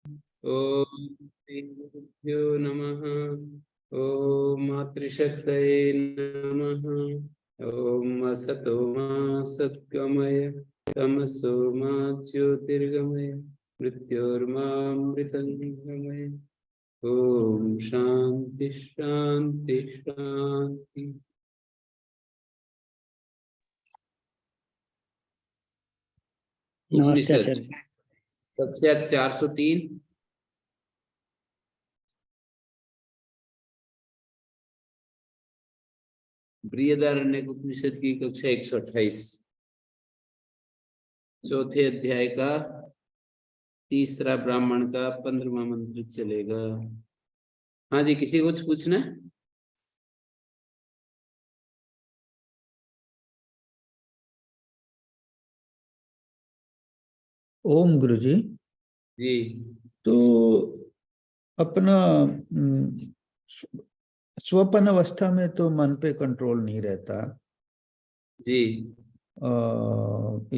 ओम श्री गुरुभ्यो नमः। ओम मातृशक्तये नमः। ओम असतो मा सद्गमय तमसो मा ज्योतिर्गमय मृत्योर्मामृतंगमय। ओम शांति शांति शांति। नमस्ते उपनिषद आचार्य। कक्षा 403। बृहदारण्यक उपनिषद की कक्षा 128, चौथे अध्याय का तीसरा ब्राह्मण का 15वां मंत्र चलेगा। हाँ जी, किसी को कुछ पूछना है? ओम गुरुजी। जी तो अपना स्वपन अवस्था में तो मन पे कंट्रोल नहीं रहता जी।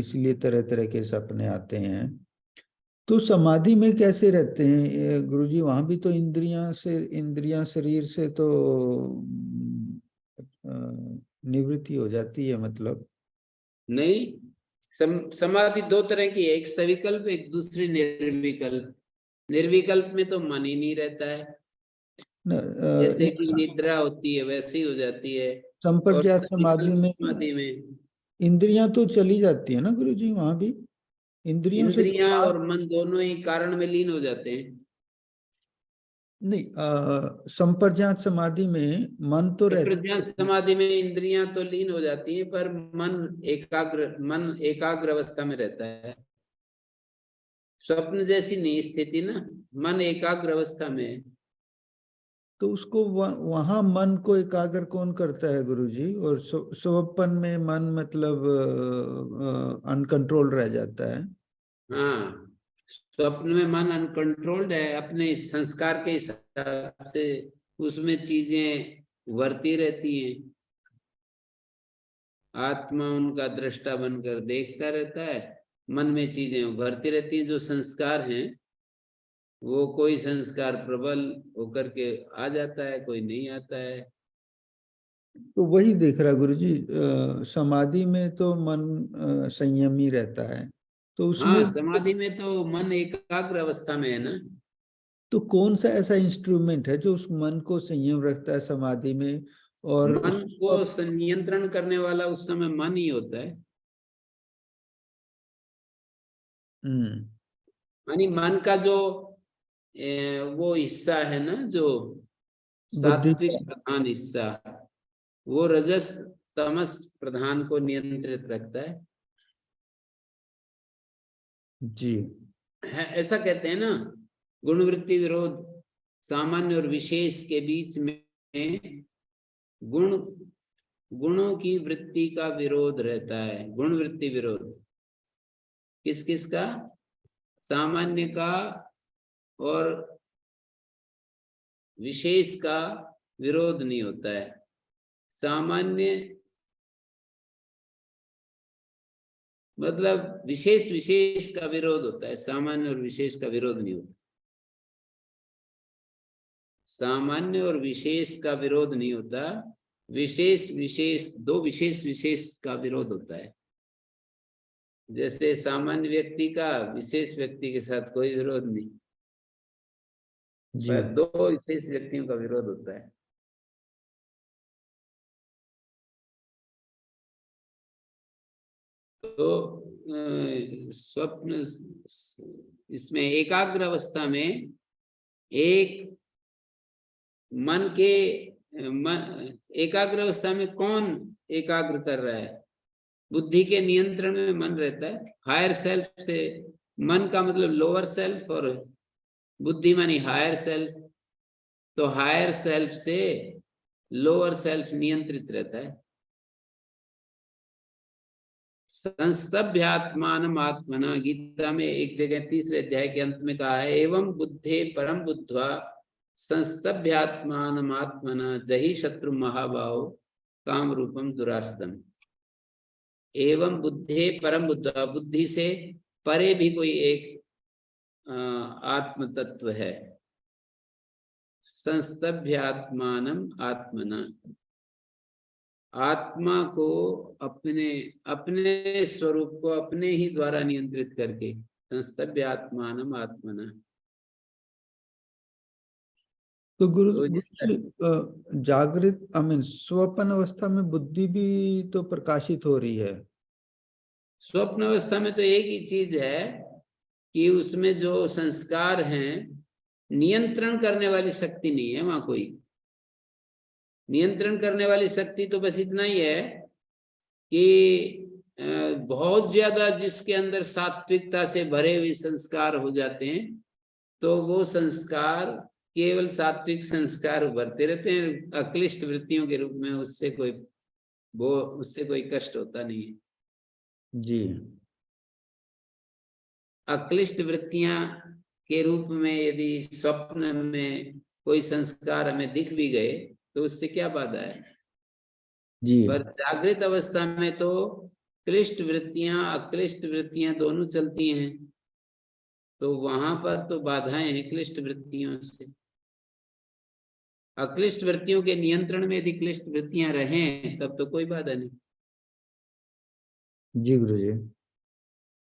इसलिए तरह तरह के सपने आते हैं। तो समाधि में कैसे रहते हैं ये गुरुजी? वहां भी तो इंद्रियां शरीर से तो निवृत्ति हो जाती है, मतलब नहीं, समाधि दो तरह की है, एक सविकल्प, एक दूसरी निर्विकल्प। निर्विकल्प में तो मन ही नहीं रहता है, जैसे कि निद्रा होती है वैसे ही हो जाती है। और संप्रज्ञात समाधि सविकल्प में समाधि में इंद्रियां तो चली जाती है ना गुरुजी? वहां भी इंद्रियों से तो इंद्रियां और मन दोनों ही कारण में लीन हो जाते हैं। नहीं, संप्रज्ञात समाधि में मन तो रहता प्रज्ञात है। समाधि में इंद्रियां तो लीन हो जाती हैं, पर मन एकाग्र अवस्था में रहता है। स्वप्न जैसी नहीं स्थिति ना, मन एकाग्र अवस्था में है। तो उसको वहां मन को एकाग्र कौन करता है गुरुजी? और स्वपन में मन मतलब अनकंट्रोल रह जाता है। हाँ, स्वप्न में मन अनकंट्रोल्ड है, अपने संस्कार के हिसाब से उसमें चीजें वर्ती रहती हैं। आत्मा उनका दृष्टा बनकर देखता रहता है, मन में चीजें उभरती रहती हैं। जो संस्कार हैं वो कोई संस्कार प्रबल होकर के आ जाता है, कोई नहीं आता है। तो वही देख रहा गुरुजी, समाधि में तो मन संयमी रहता है, तो उसमें हाँ, समाधि में तो मन एकाग्र अवस्था में है ना। तो कौन सा ऐसा इंस्ट्रूमेंट है जो उस मन को संयम रखता है समाधि में? और मन को संयंत्रण करने वाला उस समय मन ही होता है। यानी मन का जो वो हिस्सा है ना, जो बुद्धि सात्विक का। प्रधान हिस्सा, वो रजस तमस प्रधान को नियंत्रित रखता है। जी। ऐसा कहते हैं ना, गुणवृत्ति विरोध सामान्य और विशेष के बीच में गुण गुणों की वृत्ति का विरोध रहता है। गुण वृत्ति विरोध किस किस का? सामान्य का और विशेष का विरोध नहीं होता है। सामान्य मतलब विशेष विशेष का विरोध होता है, सामान्य और विशेष का विरोध नहीं होता। सामान्य और विशेष का विरोध नहीं होता, विशेष विशेष, दो विशेष विशेष का विरोध होता है। जैसे सामान्य व्यक्ति का विशेष व्यक्ति के साथ कोई विरोध नहीं, जी। पर दो विशेष व्यक्तियों का विरोध होता है। तो स्वप्न इसमें एकाग्र अवस्था में एक मन के एकाग्र अवस्था में कौन एकाग्र कर रहा है? बुद्धि के नियंत्रण में मन रहता है। हायर सेल्फ से, मन का मतलब लोअर सेल्फ और बुद्धि मानी हायर सेल्फ, तो हायर सेल्फ से लोअर सेल्फ नियंत्रित रहता है। संस्तभ्यात्मान आत्मना, गीता में एक जगह तीसरे अध्याय के अंत में कहा है, एवं बुद्धे परम बुद्ध्वा संस्तभ्यात्मान आत्मना जहि शत्रु महाभाव काम रूपम दुरास्तम। एवं बुद्धे परम बुद्ध्वा, बुद्धि से परे भी कोई एक आत्म तत्व है। संस्तभ्यात्मानम आत्मना, आत्मा को अपने अपने स्वरूप को अपने ही द्वारा नियंत्रित करके, संस्तभ्यात्मानम आत्मना। तो तो जागृत स्वप्न अवस्था में बुद्धि भी तो प्रकाशित हो रही है। स्वप्न अवस्था में तो एक ही चीज है कि उसमें जो संस्कार हैं, नियंत्रण करने वाली शक्ति नहीं है वहां कोई। नियंत्रण करने वाली शक्ति तो बस इतना ही है कि बहुत ज्यादा जिसके अंदर सात्विकता से भरे हुए संस्कार हो जाते हैं, तो वो संस्कार केवल सात्विक संस्कार उभरते रहते हैं अक्लिष्ट वृत्तियों के रूप में। उससे कोई कष्ट होता नहीं है जी। अक्लिष्ट वृत्तियां के रूप में यदि स्वप्न में कोई संस्कार हमें दिख भी गए तो उससे क्या बाधा है जी। पर जागृत अवस्था में तो क्लिष्ट वृत्तियां अक्लिष्ट वृत्तियां दोनों चलती हैं, तो वहां पर तो बाधाएं हैं क्लिष्ट वृत्तियों से। अक्लिष्ट वृत्तियों के नियंत्रण में यदि क्लिष्ट वृत्तियां रहें तब तो कोई बाधा नहीं। जी गुरु जी।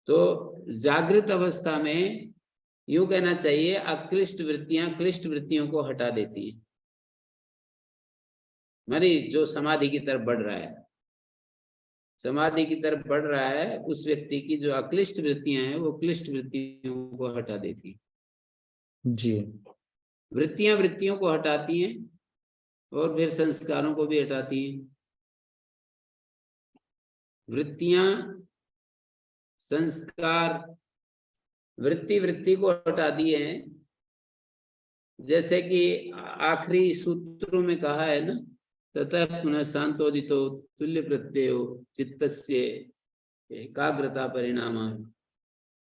तो जागृत अवस्था में यूं कहना चाहिए अक्लिष्ट वृत्तियां क्लिष्ट वृत्तियों को हटा देती हैं। मानी जो समाधि की तरफ बढ़ रहा है, समाधि की तरफ बढ़ रहा है, उस व्यक्ति की जो अक्लिष्ट वृत्तियां हैं वो क्लिष्ट वृत्तियों को हटा देती। जी। वृत्तियां वृत्तियों को हटाती हैं और फिर संस्कारों को भी हटाती हैं। वृत्तियां संस्कार वृत्ति वृत्ति को हटा दिए हैं, जैसे कि आखिरी सूत्रों में कहा है ना, ततः पुनः शांतोदितो तुल्य प्रत्ययो चित्तस्य एकाग्रता परिणाम।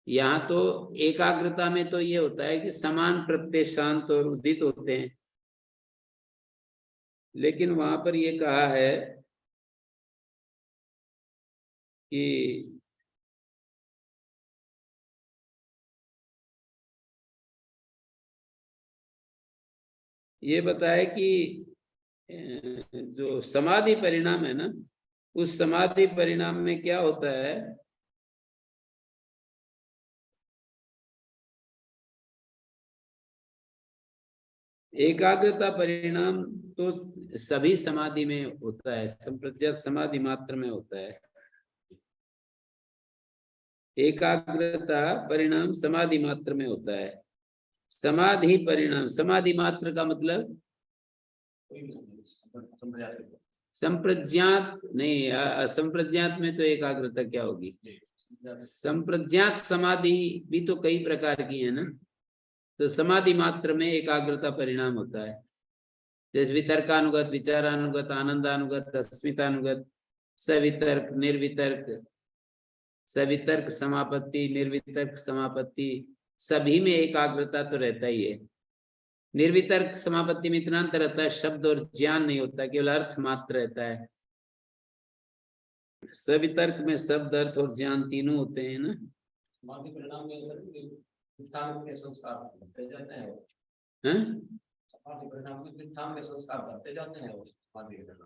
यहाँ तो एकाग्रता में तो ये होता है कि समान प्रत्यय शांत और उदित होते हैं, लेकिन वहां पर ये कहा है कि ये बताया कि जो समाधि परिणाम है ना, उस समाधि परिणाम में क्या होता है, एकाग्रता परिणाम तो सभी समाधि में होता है, संप्रज्ञात समाधि मात्र में होता है। एकाग्रता परिणाम समाधि मात्र में होता है। समाधि परिणाम, समाधि मात्र का मतलब संप्रज्ञात नहीं, असंप्रज्ञात में तो एकाग्रता क्या होगी। संप्रज्ञात समाधि भी तो कई प्रकार की है ना, तो समाधि मात्र में एकाग्रता परिणाम होता है। जैसे वितर्कानुगत, विचारानुगत, आनंदानुगत, अस्मितानुगत, सवितर्क, निर्वितर्क, सवितर्क समापत्ति, निर्वितर्क समापत्ति, सभी में एकाग्रता तो रहता ही है। निर्वितर्क समापत्ति में इतना अंतर रहता है, शब्द और ज्ञान नहीं होता, केवल अर्थ मात्र रहता है। सवितर्क में शब्द, अर्थ और ज्ञान तीनों होते हैं ना। समाधि परिणाम में उत्थान के संस्कार करते जाते हैं। समाधि परिणाम में उत्थान के संस्कार करते जाते हैं।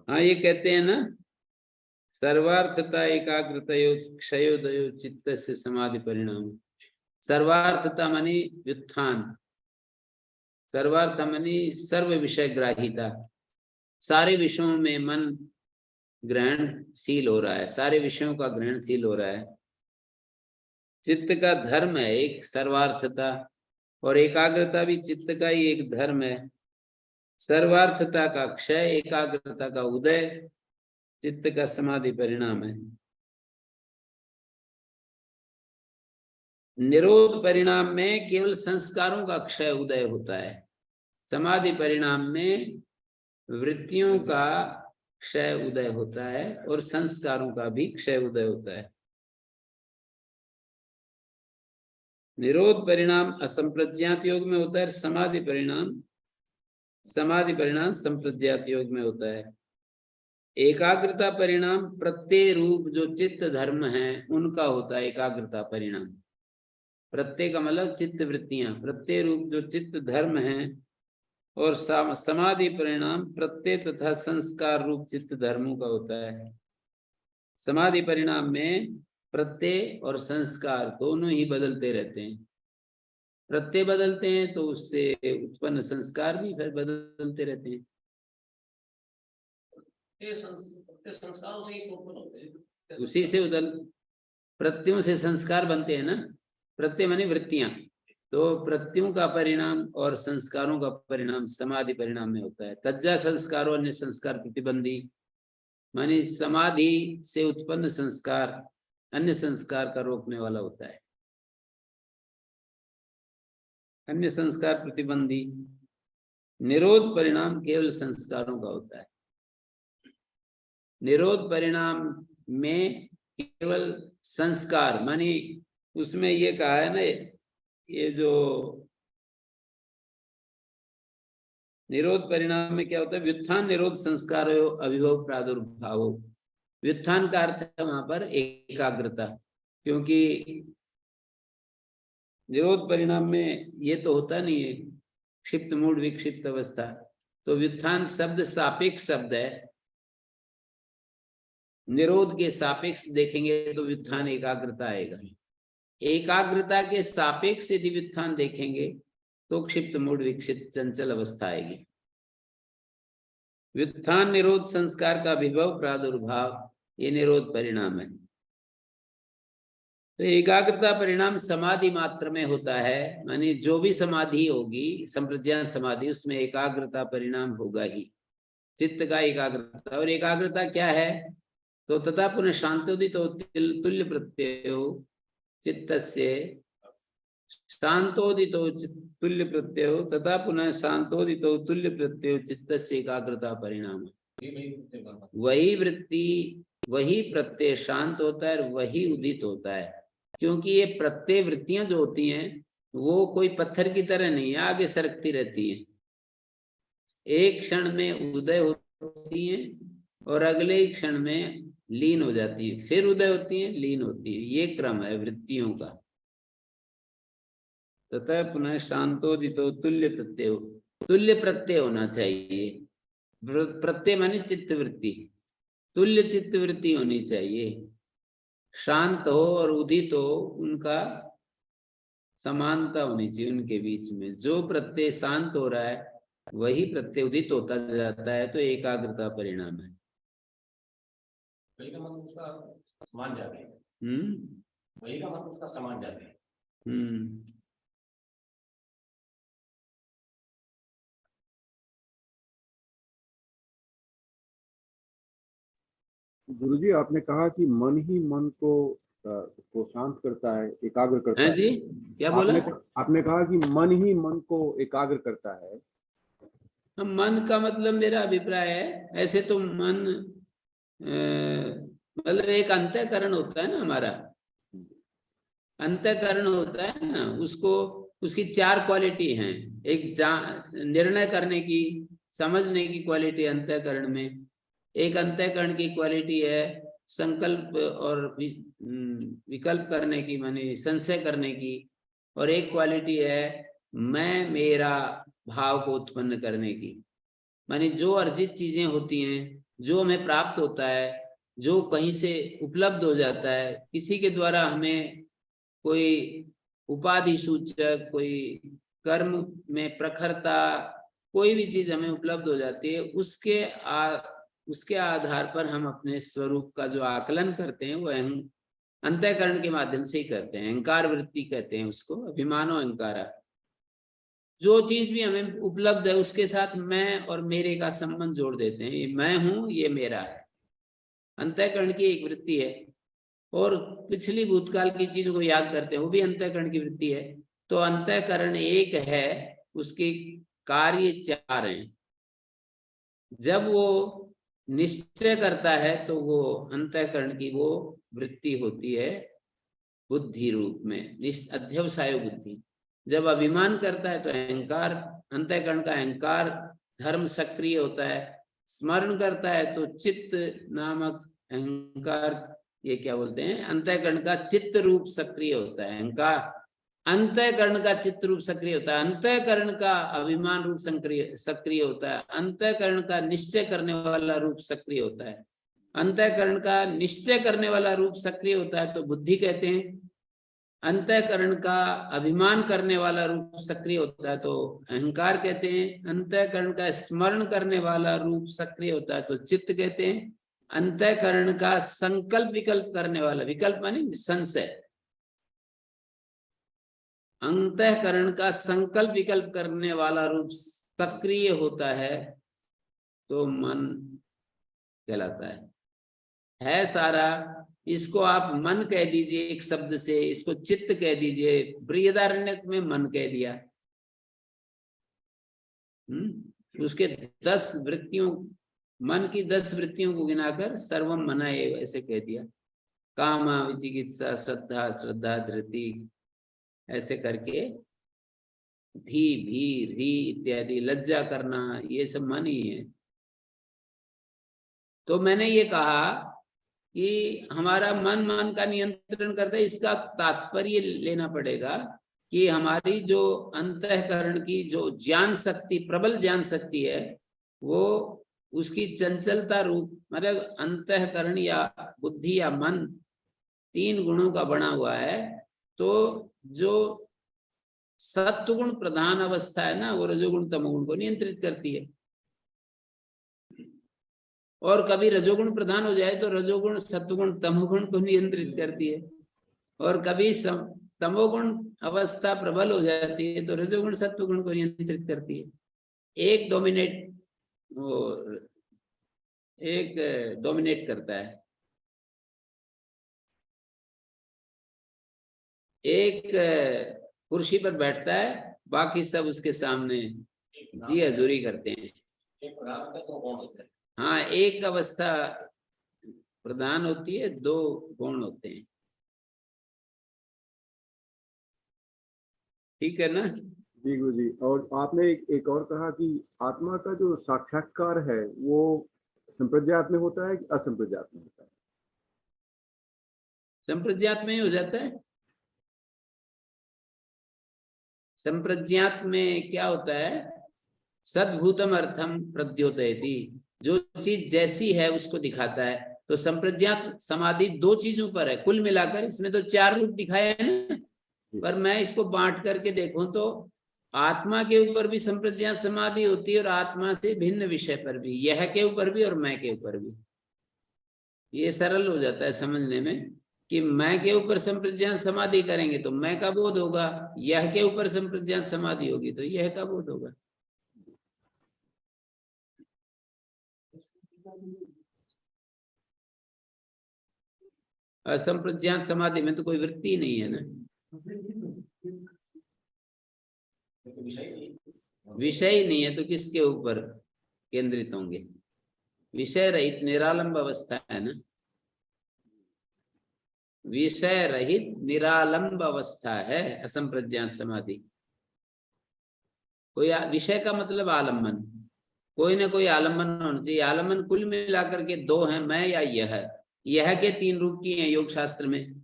हाँ, ये कहते हैं ना, सर्वार्थता एकाग्रतयो क्षयोदयो चित्तस्य समाधि परिणाम। सर्वार्थता मानी व्युत्थान, सर्वार्थ मानी सर्व विषय ग्राहिता, सारे विषयों में मन ग्रहणशील हो रहा है, सारे विषयों का ग्रहणशील हो रहा है। चित्त का धर्म है एक सर्वार्थता, और एकाग्रता भी चित्त का ही एक धर्म है। सर्वार्थता का क्षय, एकाग्रता का उदय चित्त का समाधि परिणाम है। निरोध परिणाम में केवल संस्कारों का क्षय उदय होता है। समाधि परिणाम में वृत्तियों का क्षय उदय होता है और संस्कारों का भी क्षय उदय होता है। निरोध परिणाम असंप्रज्ञात योग में होता है, समाधि परिणाम संप्रज्ञात योग में होता है। एकाग्रता परिणाम प्रत्यय रूप जो चित्त धर्म है उनका होता है एकाग्रता परिणाम। प्रत्यय का मतलब चित्त वृत्तियां, प्रत्यय रूप जो चित्त धर्म हैं, और समाधि परिणाम प्रत्यय तथा संस्कार रूप चित्त धर्मों का होता है। समाधि परिणाम में प्रत्यय और संस्कार दोनों ही बदलते रहते हैं। प्रत्यय बदलते हैं तो उससे उत्पन्न संस्कार भी फिर बदलते रहते हैं। संस्कारों से ही उत्पन्न होते हैं, उसी से प्रत्ययों से संस्कार बनते हैं ना। प्रत्यय माने वृत्तियां, तो प्रत्ययों का परिणाम और संस्कारों का परिणाम समाधि परिणाम में होता है। तज्जा संस्कारों अन्य संस्कार प्रतिबंधी, माने समाधि से उत्पन्न संस्कार अन्य संस्कार का रोकने वाला होता है। अन्य संस्कार प्रतिबंधी। निरोध परिणाम केवल संस्कारों का होता है। निरोध परिणाम में केवल संस्कार, मानी उसमें ये कहा है ना, ये जो निरोध परिणाम में क्या होता है, व्युत्थान निरोध संस्कार अभिभव प्रादुर्भाव। व्युत्थान का अर्थ है वहां पर एकाग्रता, क्योंकि निरोध परिणाम में ये तो होता नहीं है क्षिप्त मूड विक्षिप्त अवस्था, तो व्युत्थान शब्द सापेक्ष शब्द है। निरोध के सापेक्ष देखेंगे तो व्युत्थान एकाग्रता आएगा। एकाग्रता के सापेक्ष यदि व्युत्थान देखेंगे तो क्षिप्त मूड विक्षिप्त चंचल अवस्था आएगी। व्युत्थान निरोध संस्कार का विभव प्रादुर्भाव, ये निरोध परिणाम है। तो एकाग्रता परिणाम समाधि मात्र में होता है, मानी जो भी समाधि होगी संप्रज्ञान समाधि, उसमें एकाग्रता परिणाम होगा ही, चित्त का एकाग्रता। और एकाग्रता क्या है, तो तथा पुनः शांतोदितो तुल्य प्रत्ययो चित्तस्य, शांतोदितो तुल्य प्रत्ययो तथा पुनः शांतोदितो तुल्य प्रत्ययो चित्तस्य एकाग्रता परिणाम। वही वृत्ति वही प्रत्यय शांत होता है, वही उदित होता है। क्योंकि ये प्रत्यय वृत्तियां जो होती हैं वो कोई पत्थर की तरह नहीं है, आगे सरकती रहती है। एक क्षण में उदय होती है और अगले ही क्षण में लीन हो जाती है, फिर उदय होती है लीन होती है, ये क्रम है वृत्तियों का। तथा पुनः शांतोदितो तुल्य प्रत्यय, तुल्य प्रत्यय होना चाहिए। प्रत्यय माने चित्त वृत्ति, तुल्य चित्त वृत्ति होनी चाहिए। शांत हो और उदित हो, उनका समानता होनी चाहिए उनके बीच में। जो प्रत्यय शांत हो रहा है वही प्रत्यय उदित होता जाता है, तो एकाग्रता परिणाम है। वही का मतलब उसका समान जाते हैं। वही का मतलब उसका समान जाते हैं। गुरुजी, आपने कहा कि मन ही मन को शांत करता है, एकाग्र करता है जी, क्या बोला? आपने कहा कि मन ही मन को एकाग्र करता है। मन का मतलब मेरा अभिप्राय है, ऐसे तो मन मतलब एक अंतःकरण होता है ना हमारा, अंतःकरण होता है ना, उसको उसकी चार क्वालिटी हैं। एक निर्णय करने की, समझने की क्वालिटी अंतःकरण में। एक अंतःकरण की क्वालिटी है संकल्प और विकल्प करने की, माने संशय करने की। और एक क्वालिटी है मैं मेरा भाव को उत्पन्न करने की, माने जो अर्जित चीजें होती हैं, जो हमें प्राप्त होता है, जो कहीं से उपलब्ध हो जाता है, किसी के द्वारा हमें कोई उपाधि सूचक, कोई कर्म में प्रखरता, कोई भी चीज हमें उपलब्ध हो जाती है, उसके आधार पर हम अपने स्वरूप का जो आकलन करते हैं वो अंतःकरण के माध्यम से ही करते हैं। अहंकार वृत्ति कहते हैं उसको, अभिमानो अहंकारा। जो चीज भी हमें उपलब्ध है उसके साथ मैं और मेरे का संबंध जोड़ देते हैं, ये मैं हूं, ये मेरा है। अंतःकरण की एक वृत्ति है। और पिछली भूतकाल की चीजों को याद करते हैं, वो भी अंतःकरण की वृत्ति है। तो अंतःकरण एक है, उसके कार्य चार हैं। जब वो निश्चय करता है तो वो अंतःकरण की वो वृत्ति होती है बुद्धि रूप में, अध्यवसाय बुद्धि। जब अभिमान करता है तो अहंकार, अंतःकरण का अहंकार धर्म सक्रिय होता है। स्मरण करता है तो चित्त नामक अहंकार, ये क्या बोलते हैं, अंतःकरण का चित्त रूप सक्रिय होता है। अहंकार अंतःकरण का चित्त रूप सक्रिय होता है, अंतःकरण का अभिमान रूप सक्रिय होता है, अंतःकरण का निश्चय करने वाला रूप सक्रिय होता है, अंतःकरण का निश्चय करने वाला रूप सक्रिय होता है तो बुद्धि कहते हैं, अंतःकरण का अभिमान करने वाला रूप सक्रिय होता है तो अहंकार कहते हैं, अंतःकरण का स्मरण करने वाला रूप सक्रिय होता है तो चित्त कहते हैं, अंतःकरण का संकल्प विकल्प करने वाला, विकल्प माने संशय, अंतःकरण का संकल्प विकल्प करने वाला रूप सक्रिय होता है तो मन कहलाता है सारा। इसको आप मन कह दीजिए एक शब्द से, इसको चित्त कह दीजिए, बृहदारण्यक में मन कह दिया। उसके 10 वृत्तियों, मन की 10 वृत्तियों को गिनाकर सर्वम मना एव ऐसे कह दिया। कामा विचिकित्सा श्रद्धा श्रद्धा धृति ऐसे करके, धी भी री इत्यादि, लज्जा करना, ये सब मन ही है। तो मैंने ये कहा कि हमारा मन का नियंत्रण करता है, इसका तात्पर्य लेना पड़ेगा कि हमारी जो अंतःकरण की जो ज्ञान शक्ति, प्रबल ज्ञान शक्ति है, वो उसकी चंचलता रूप, मतलब अंतःकरण या बुद्धि या मन 3 गुणों का बना हुआ है। तो जो सत्वगुण प्रधान अवस्था है ना, वो रजोगुण तमोगुण को नियंत्रित करती है, और कभी रजोगुण प्रधान हो जाए तो रजोगुण सत्वगुण तमोगुण को नियंत्रित करती है, और कभी तमोगुण अवस्था प्रबल हो जाती है तो रजोगुण सत्वगुण को नियंत्रित करती है। एक डोमिनेट करता है, एक कुर्सी पर बैठता है, बाकी सब उसके सामने जी हजूरी करते हैं। हाँ, एक अवस्था प्रधान होती है, 2 गुण होते हैं, ठीक है ना? जी गुरु जी। और आपने एक और कहा कि आत्मा का जो साक्षात्कार है वो संप्रज्ञात में होता है कि असंप्रज्ञात में होता है? संप्रज्ञात में ही हो जाता है। संप्रज्ञात में क्या होता है? सद्भूतम अर्थम प्रद्योतयति, जो चीज जैसी है उसको दिखाता है। तो संप्रज्ञात समाधि 2 चीजों पर है कुल मिलाकर, इसमें तो 4 रूप दिखाए हैं ना, पर मैं इसको बांट करके देखूं तो आत्मा के ऊपर भी संप्रज्ञात समाधि होती है, और आत्मा से भिन्न विषय पर भी, यह के ऊपर भी और मैं के ऊपर भी। ये सरल हो जाता है समझने में कि मैं के ऊपर संप्रज्ञात समाधि करेंगे तो मैं का बोध होगा, यह के ऊपर संप्रज्ञात समाधि होगी तो यह का बोध होगा। असंप्रज्ञात समाधि में तो कोई वृत्ति नहीं है ना, विषय ही नहीं है तो किसके ऊपर केंद्रित होंगे? विषय रहित निरालंब अवस्था है ना, विषय रहित निरालंब अवस्था है असंप्रज्ञात समाधि। कोई विषय का मतलब आलम्बन, कोई ना कोई आलम्बन होना चाहिए। आलम्बन कुल मिलाकर के 2 हैं, मैं या यह के 3 रूप की हैं योग शास्त्र में,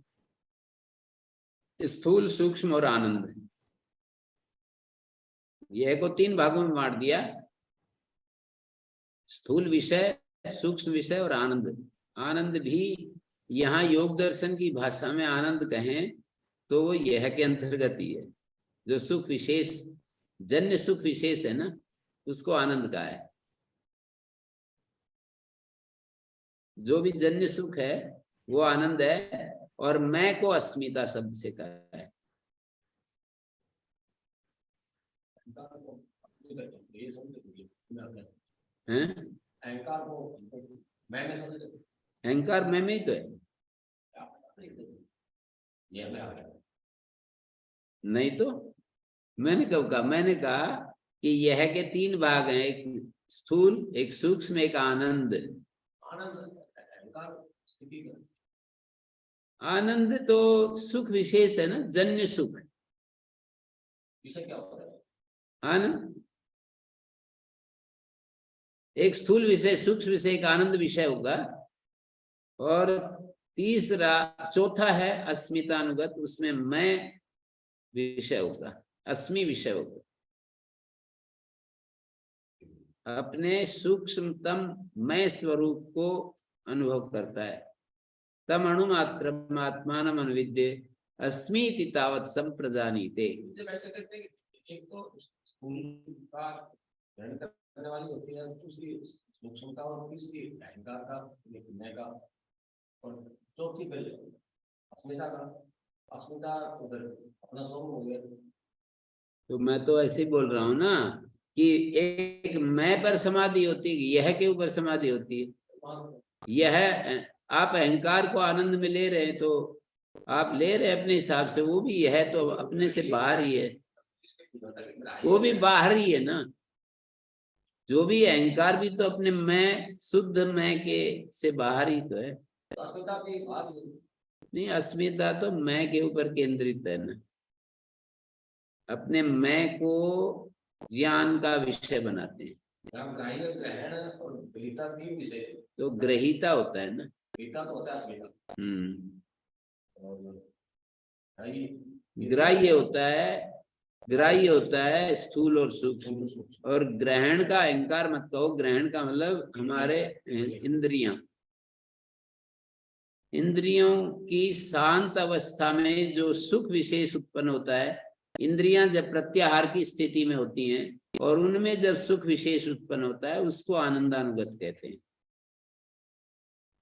स्थूल सूक्ष्म और आनंद। यह को 3 भागों में बांट दिया, स्थूल विषय, सूक्ष्म विषय और आनंद। आनंद भी यहाँ योग दर्शन की भाषा में आनंद कहें तो वो यह के अंतर्गत ही है। जो सुख विशेष, जन्य सुख विशेष है ना, उसको आनंद कहा है। जो भी जन्य सुख है वो आनंद है, और मैं को अस्मिता शब्द से कहा है। अहंकार मैं में ही तो है, नहीं तो मैंने कब कहा? मैंने कहा कि यह के 3 भाग हैं, एक स्थूल, एक सूक्ष्म, एक आनंद। आनंद तो सुख विशेष है ना, जन्य सुख। विषय क्या होता है? आनंद एक स्थूल विषय, सूक्ष्म विषय, एक आनंद विषय होगा, और तीसरा चौथा है अस्मितानुगत, उसमें मैं विषय होगा, अस्मि विषय होगा। अपने सूक्ष्मतम मैं स्वरूप को अनुभव करता है। तम अणुमात्र आत्मान अनुविद्य अस्मि इति तावत् संप्रजानीते। एक तो स्थूल का ग्रहण करने वाली होती है, दूसरी सूक्ष्मता और तीसरी अहंकार का, मैं का, और चौथी पहले अस्मिता का। अस्मिता उधर अपना स्वरूप हो गया। तो मैं तो ऐसे ही बोल रहा हूँ ना कि एक मैं पर समाधि होती है, यह के ऊपर समाधि होती है। यह आप अहंकार को आनंद में ले रहे हैं तो आप ले रहे हैं अपने हिसाब से, वो भी यह तो अपने से बाहर ही है, वो भी बाहर ही है ना। जो भी अहंकार भी तो अपने मैं, शुद्ध मैं के से बाहर ही तो है। नहीं, अस्मिता तो मैं के ऊपर केंद्रित है ना। अपने मैं को ज्ञान का विषय बनाते हैं। ग्रहण और ग्रहिता तीन विषय, तो ग्रहिता होता है ना, ग्रहिता तो होता है अस्मिता। ग्राह्य होता है, ग्राह्य होता है स्थूल और सूक्ष्म। और ग्रहण का अहंकार मत कहो, ग्रहण का मतलब हमारे इंद्रियां, इंद्रियों की शांत अवस्था में जो सुख विशेष उत्पन्न होता है। इंद्रियां जब प्रत्याहार की स्थिति में होती हैं और उनमें जब सुख विशेष उत्पन्न होता है उसको आनंदानुगत कहते हैं।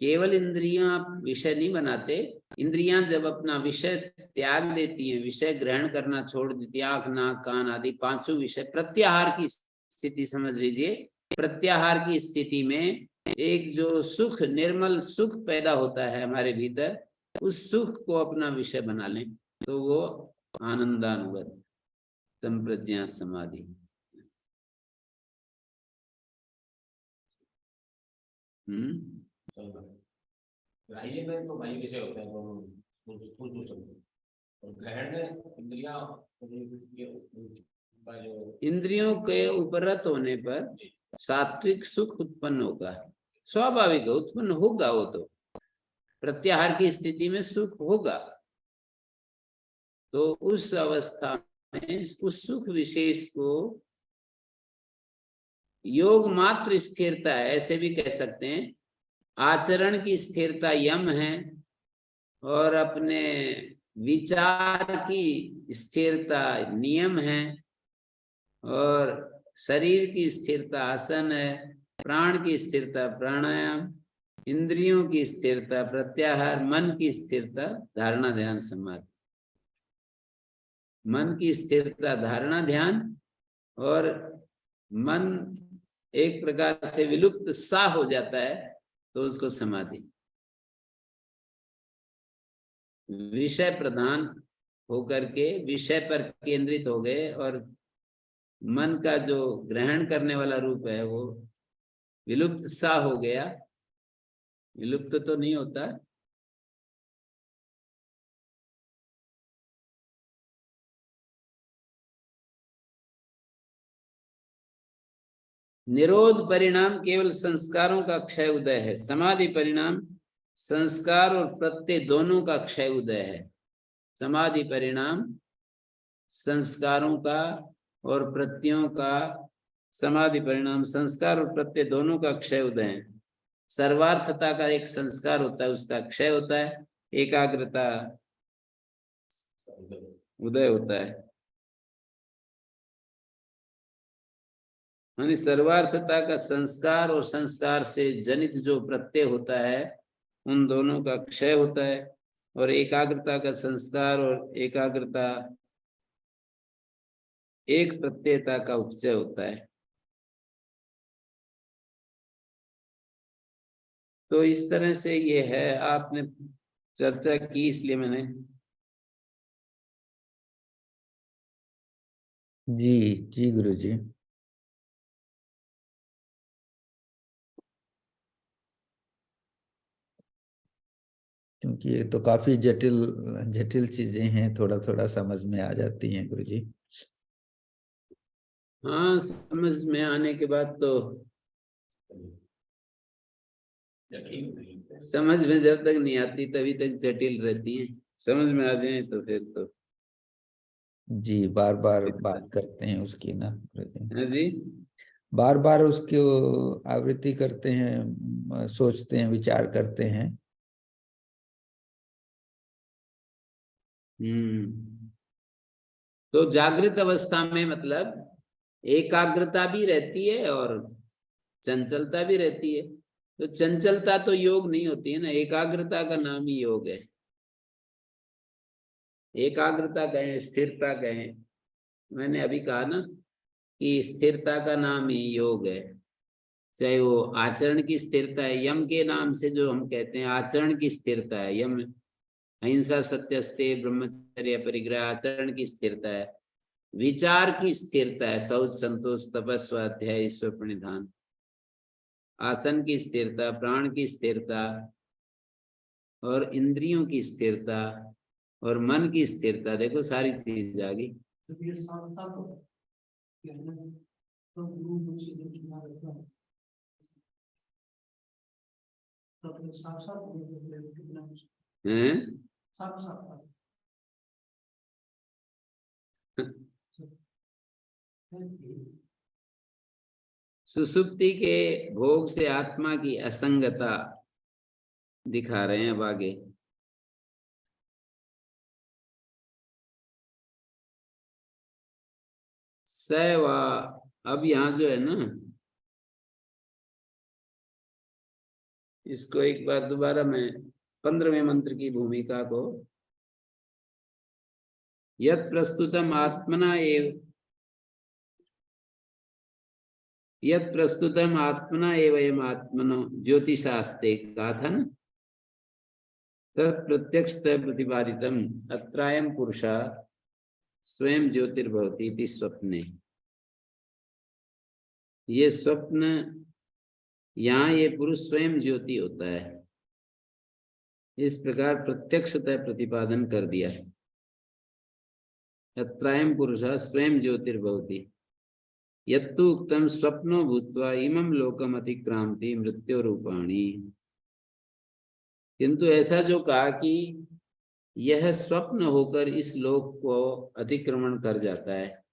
केवल इंद्रियां विषय नहीं बनाते, इंद्रियां जब अपना विषय त्याग देती हैं, विषय ग्रहण करना छोड़ देती है, आंख नाक कान आदि पांचों विषय, प्रत्याहार की स्थिति समझ लीजिए। प्रत्याहार की स्थिति में एक जो सुख, निर्मल सुख पैदा होता है हमारे भीतर, उस सुख को अपना विषय बना लें तो वो आनंदानुगत संप्रज्ञात समाधि। ग्राह्य में तो वही विषय होते हैं, और ग्रहण में इंद्रियों के उपरत होने पर सात्विक सुख उत्पन्न होगा, स्वाभाविक उत्पन्न होगा। वो तो प्रत्याहार की स्थिति में सुख होगा। तो उस अवस्था में उस सुख विशेष को योग मात्र स्थिरता है, ऐसे भी कह सकते हैं। आचरण की स्थिरता यम है और अपने विचार की स्थिरता नियम है, और शरीर की स्थिरता आसन है, प्राण की स्थिरता प्राणायाम, इंद्रियों की स्थिरता प्रत्याहार, मन की स्थिरता धारणा ध्यान समाधि। मन की स्थिरता धारणा ध्यान, और मन एक प्रकार से विलुप्त सा हो जाता है तो उसको समाधि। विषय प्रधान होकर के विषय पर केंद्रित हो गए और मन का जो ग्रहण करने वाला रूप है वो विलुप्त सा हो गया। विलुप्त तो नहीं होता, निरोध परिणाम केवल संस्कारों का क्षय उदय है। समाधि परिणाम संस्कार और प्रत्यय दोनों का क्षय उदय है। समाधि परिणाम संस्कारों का और प्रत्ययों का, समाधि परिणाम संस्कार और प्रत्यय दोनों का क्षय उदय है। सर्वार्थता का एक संस्कार होता है, उसका क्षय होता है। एकाग्रता उदय होता है। यानी सर्वार्थता का संस्कार और संस्कार से जनित जो प्रत्यय होता है उन दोनों का क्षय होता है, और एकाग्रता का संस्कार और एकाग्रता एक प्रत्ययता का उपचय होता है। तो इस तरह से ये है, आपने चर्चा की इसलिए मैंने। जी जी गुरु जी। क्योंकि ये तो काफी जटिल जटिल चीजें हैं, थोड़ा थोड़ा समझ में आ जाती हैं गुरु जी। हाँ, समझ में आने के बाद तो, समझ में जब तक नहीं आती तभी तक जटिल रहती है, समझ में आ जाए तो फिर तो जी, बार बार बात करते हैं उसकी ना, हाँ जी। बार बार उसकी आवृत्ति करते हैं, सोचते हैं, विचार करते हैं। तो जागृत अवस्था में मतलब एकाग्रता भी रहती है और चंचलता भी रहती है। तो चंचलता तो योग नहीं होती है ना, एकाग्रता का नाम ही योग है। एकाग्रता कहें, स्थिरता कहें, मैंने अभी कहा ना कि स्थिरता का नाम ही योग है। चाहे वो आचरण की स्थिरता है, यम के नाम से जो हम कहते हैं आचरण की स्थिरता है, यम अहिंसा सत्यस्ते ब्रह्मचर्य परिग्रह, आचरण की स्थिरता है। विचार की स्थिरता है, शौच संतोष तपस्या अध्याय ईश्वर प्रणिधान। आसन की स्थिरता, प्राण की स्थिरता, और इंद्रियों की स्थिरता, और मन की स्थिरता। देखो सारी चीज आ गई। हैं? सुसुप्ति के भोग से आत्मा की असंगता दिखा रहे हैं अब आगे। सैवा, अब यहाँ जो है ना, इसको एक बार दोबारा मैं 15वें मंत्र की भूमिका को, यत् प्रस्तुतम आत्मना एव, यत् प्रस्तुतम आत्मना एवं आत्मनो ज्योतिषास्ते, कहा था ना, तत्प्रत्यक्ष प्रतिपादितम अत्रायम पुरुषा स्वयं ज्योतिर्भवति इति स्वप्ने। ये स्वप्न, यहाँ ये पुरुष स्वयं ज्योति होता है, इस प्रकार प्रत्यक्षतः प्रतिपादन कर दिया है। अत्रायम पुरुषः स्वयं ज्योतिर्भवति यत्तु उक्तम स्वप्नो भूत्वा इमं लोकम अतिक्रांति मृत्यु रूपाणी। किंतु ऐसा जो कहा कि यह स्वप्न होकर इस लोक को अतिक्रमण कर जाता है,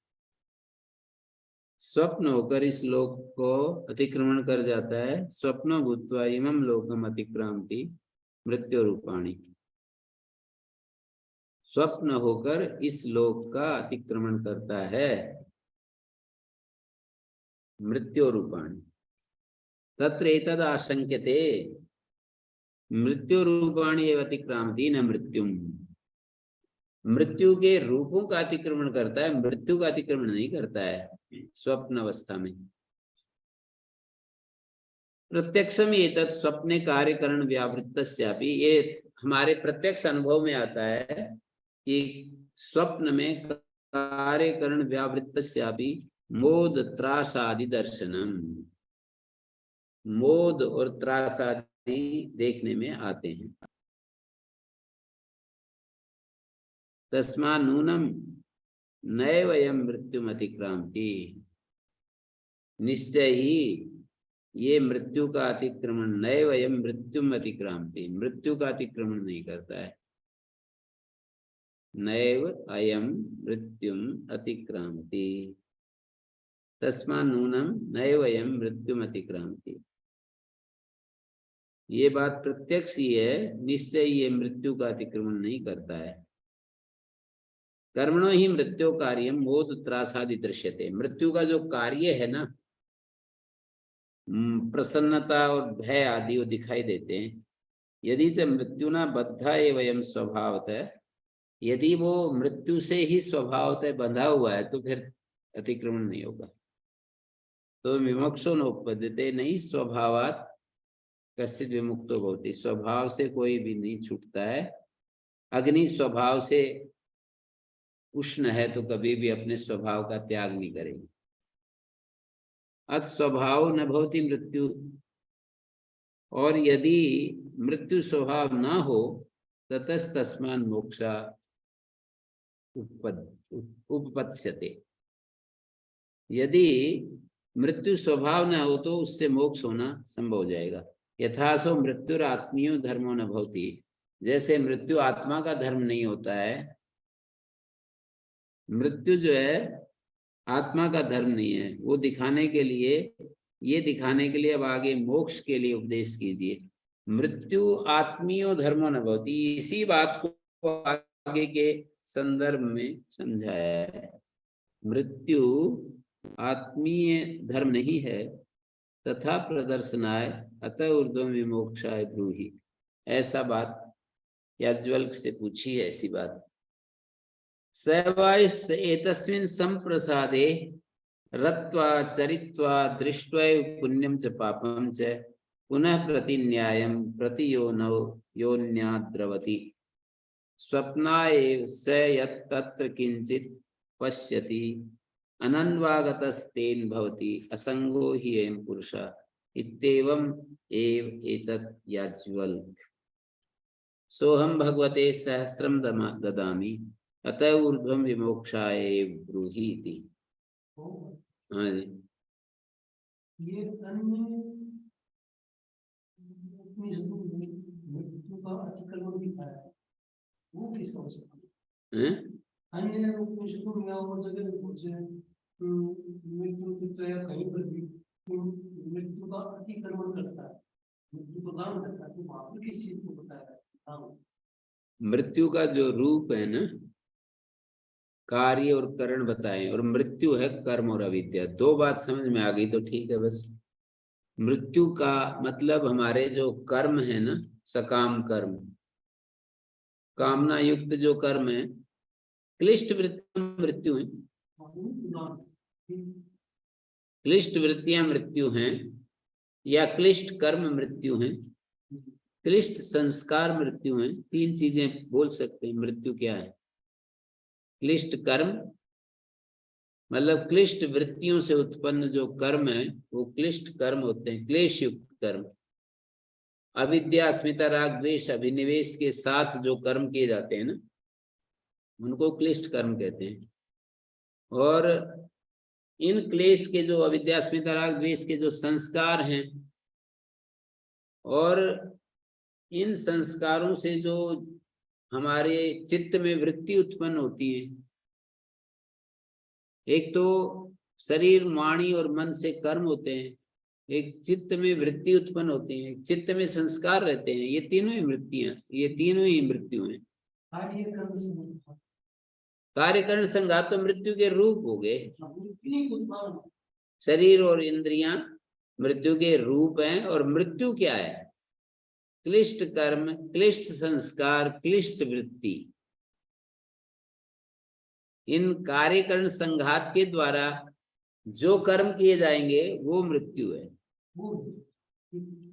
स्वप्न होकर इस लोक को अतिक्रमण कर जाता है। स्वप्नो भूत्वा इमं लोकम अतिक्रांति मृत्यु रूपाणी, स्वप्न होकर इस लोक का अतिक्रमण करता है मृत्यु रूपाणी। तत्र एतद् आशंक्यते मृत्यु रूपाणी एव अतिक्रांति न मृत्युम। मृत्यु के रूपों का अतिक्रमण करता है, मृत्यु का अतिक्रमण नहीं करता है स्वप्न अवस्था में। प्रत्यक्षम एतत् स्वप्ने कार्यकरण व्यावृत्तस्यापि, ये हमारे प्रत्यक्ष अनुभव में आता है कि स्वप्न में कार्यकरण व्यावृत्तस्यापि मोद त्रास आदि दर्शनम, मोद और त्रास आदि देखने में आते हैं। तस्मा नूनम नैवयम मृत्युम अतिक्रांति, निश्चय ही ये मृत्यु का अतिक्रमण, नैवयम मृत्युम अतिक्रांति, मृत्यु का अतिक्रमण नहीं करता है। नैव अयम मृत्युम अतिक्रांति, तस्मा नूनम नैवयम मृत्युम अतिक्रांति। ये बात प्रत्यक्ष ही है, निश्चय ये मृत्यु का अतिक्रमण नहीं करता है। कर्मणो ही मृत्यु कार्यम मोद त्रासादि दृश्यते। मृत्यु का जो कार्य है ना, प्रसन्नता और भय आदि वो दिखाई देते हैं। यदि से मृत्यु ना बद्धा एवं स्वभावतः, यदि वो मृत्यु से ही स्वभावतः बंधा हुआ है तो फिर अतिक्रमण नहीं होगा। तो विमोक्षो नोपपद्यते, नहीं स्वभावात कश्चित् विमुक्तो भवति, स्वभाव से कोई भी नहीं छूटता है। अग्नि स्वभाव से उष्ण है तो कभी भी अपने स्वभाव का त्याग नहीं करेगी। अत स्वभाव न भवति मृत्यु, और यदि मृत्यु स्वभाव ना हो ततस्तस्मान् मोक्षा उपपत्स्यते। यदि मृत्यु स्वभाव न हो तो उससे मोक्ष होना संभव हो जाएगा। यथासो मृत्युरात्मीयो धर्मो न भवति, जैसे मृत्यु आत्मा का धर्म नहीं होता है, मृत्यु जो है आत्मा का धर्म नहीं है। वो दिखाने के लिए, ये दिखाने के लिए अब आगे मोक्ष के लिए उपदेश कीजिए। मृत्यु आत्मीयो धर्मो न भवति, इसी बात को आगे के संदर्भ में समझाया है। मृत्यु आत्मीय धर्म नहीं है, तथा प्रदर्शनाय अतः ऊर्ध्वं विमोक्षाय ब्रूहि, ऐसा बात याज्ञवल्क्य से पूछी है। ऐसी बात सैवाइस एतस्मिन् संप्रसादे रत्वा चरित्वा दृष्ट्वैव पुण्यं च पापं च पुनः प्रतिन्यायं प्रतियोनौ योन्याद्रवति स्वप्नाय स यत् तत्र किंचित् पश्यति अनन्वागतस्तेन भवति असंगो हि अयं पुरुषः इत्येवम् एव एतत् याज्ञवल्क्य। सोहम भगवते सहस्रम ददामि अतः ऊर्ध्वं विमोक्षाय ब्रूहि इति। हाँ जी, ये अन्य मृत्यु का अतिक्रमण दिखाया है, वो किस अवस्था में? अन्य उपनिषदों में और जगह कुछ मृत्यु की क्रिया कहीं पर भी मृत्यु का अतिक्रमण करता है, मृत्यु को दान करता है, तो वहां पर किस चीज को बताया है? मृत्यु का जो रूप है ना, कार्य और कारण बताएं, और मृत्यु है कर्म और अविद्या। दो बात समझ में आ गई तो ठीक है। बस मृत्यु का मतलब हमारे जो कर्म है ना, सकाम कर्म, कामना युक्त जो कर्म है, क्लिष्ट मृत्यु है, क्लिष्ट वृत्तियां मृत्यु हैं, या क्लिष्ट कर्म मृत्यु हैं, क्लिष्ट संस्कार मृत्यु हैं। तीन चीजें बोल सकते हैं मृत्यु क्या है। क्लिष्ट कर्म मतलब क्लिष्ट वृत्तियों से उत्पन्न जो कर्म है वो क्लिष्ट कर्म होते हैं, क्लेश युक्त कर्म। अविद्या, अस्मिता, राग, द्वेष, अभिनिवेश के साथ जो कर्म किए जाते हैं ना, उनको क्लिष्ट कर्म कहते हैं। और इन क्लेश के जो अविद्या, अस्मिता, राग, द्वेष के जो संस्कार हैं, और इन संस्कारों से जो हमारे चित्त में वृत्ति उत्पन्न होती है, एक तो शरीर, वाणी और मन से कर्म होते हैं, एक चित्त में वृत्ति उत्पन्न होती है, चित्त में संस्कार रहते हैं। ये तीनों ही वृत्तियां, ये तीनों ही मृत्यु हैं। कार्यकरण संघात तो मृत्यु के रूप हो गए। शरीर और इंद्रियां मृत्यु के रूप हैं। और मृत्यु क्या है? क्लिष्ट कर्म, क्लिष्ट संस्कार, क्लिष्ट वृत्ति। इन कार्यकरण संघात के द्वारा जो कर्म किए जाएंगे वो मृत्यु है।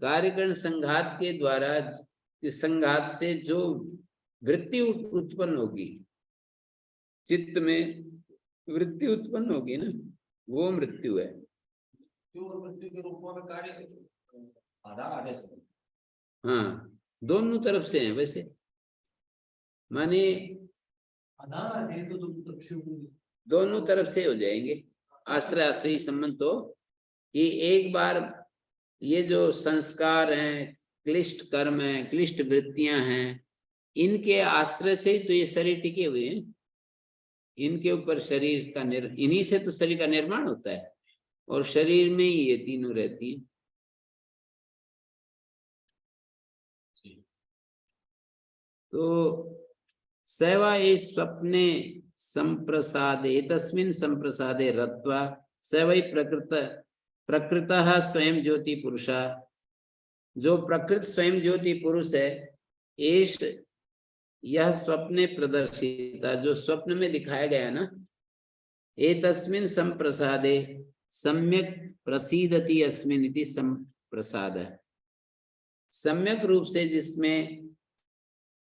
कार्यकरण संघात के द्वारा, संघात से जो वृत्ति उत्पन्न होगी, चित्त में वृत्ति उत्पन्न होगी ना, वो मृत्यु है। मृत्यु के रूप में कार्य आधार आदेश। हाँ, दोनों तरफ से हैं वैसे, माने दोनों तरफ से हो जाएंगे। आश्रय आश्रयी संबंध तो कि एक बार ये जो संस्कार हैं, क्लिष्ट कर्म हैं, क्लिष्ट वृत्तियां हैं, इनके आश्रय से ही तो ये शरीर टिके हुए हैं। इनके ऊपर शरीर का इन्हीं से तो शरीर का निर्माण होता है, और शरीर में ही ये तीनों रहती हैं। तो सैवा ये स्वप्ने संप्रसादे तस्मिन् संप्रसादे रत्वा सवै प्रकृतः स्वयं ज्योति पुरुषा, जो प्रकृत स्वयं ज्योति पुरुष है, एष यह स्वप्ने प्रदर्शिता, जो स्वप्न में दिखाया गया ना, एतस्मिन् संप्रसादे सम्यक प्रसीदति अस्मिन् इति संप्रसादः, सम्यक रूप से जिसमें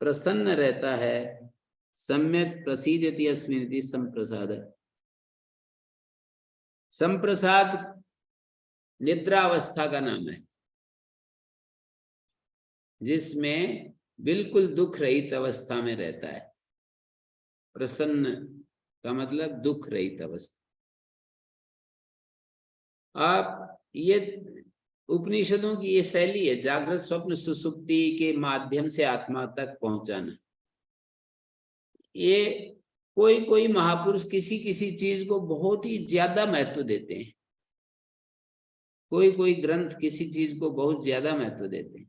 प्रसन्न रहता है, सम्यक प्रसीदति अस्मिन् इति संप्रसादः। संप्रसाद निद्रा अवस्था का नाम है, जिसमें बिल्कुल दुख रहित अवस्था में रहता है। प्रसन्न का मतलब दुख रहित अवस्था। आप ये उपनिषदों की ये शैली है, जागृत स्वप्न सुसुप्ति के माध्यम से आत्मा तक पहुंचाना। ये कोई कोई महापुरुष किसी किसी चीज को बहुत ही ज्यादा महत्व देते हैं, कोई कोई ग्रंथ किसी चीज को बहुत ज्यादा महत्व देते हैं।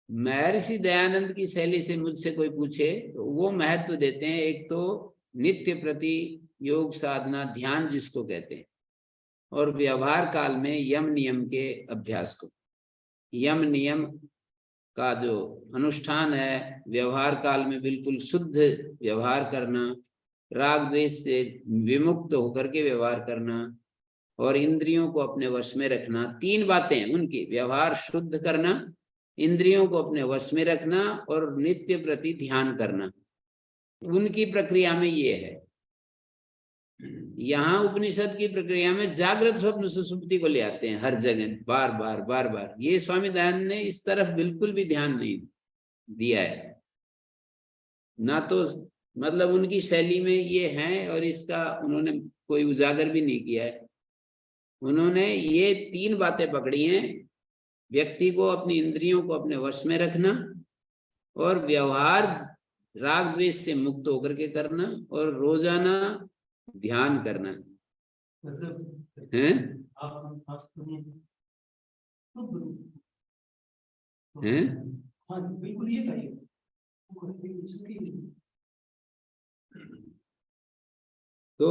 महर्षि दयानंद की शैली से मुझसे कोई पूछे तो वो महत्व देते हैं, एक तो नित्य प्रति योग साधना ध्यान जिसको कहते हैं, और व्यवहार काल में यम नियम के अभ्यास को। यम नियम का जो अनुष्ठान है, व्यवहार काल में बिल्कुल शुद्ध व्यवहार करना, राग द्वेष से विमुक्त होकर के व्यवहार करना, और इंद्रियों को अपने वश में रखना। तीन बातें उनकी, व्यवहार शुद्ध करना, इंद्रियों को अपने वश में रखना और नित्य प्रति ध्यान करना। उनकी प्रक्रिया में ये है। यहाँ उपनिषद की प्रक्रिया में जागृत स्वप्न सुषुप्ति को ले आते हैं हर जगह, बार बार बार बार। ये स्वामी दयानंद ने इस तरफ बिल्कुल भी ध्यान नहीं दिया है, ना तो मतलब उनकी शैली में ये है, और इसका उन्होंने कोई उजागर भी नहीं किया है। उन्होंने ये तीन बातें पकड़ी हैं, व्यक्ति को अपनी इंद्रियों को अपने वश में रखना, और व्यवहार राग द्वेष से मुक्त होकर के करना, और रोजाना ध्यान करना है। आप वास्तव में हैं? हाँ बिल्कुल ये कहिए। तो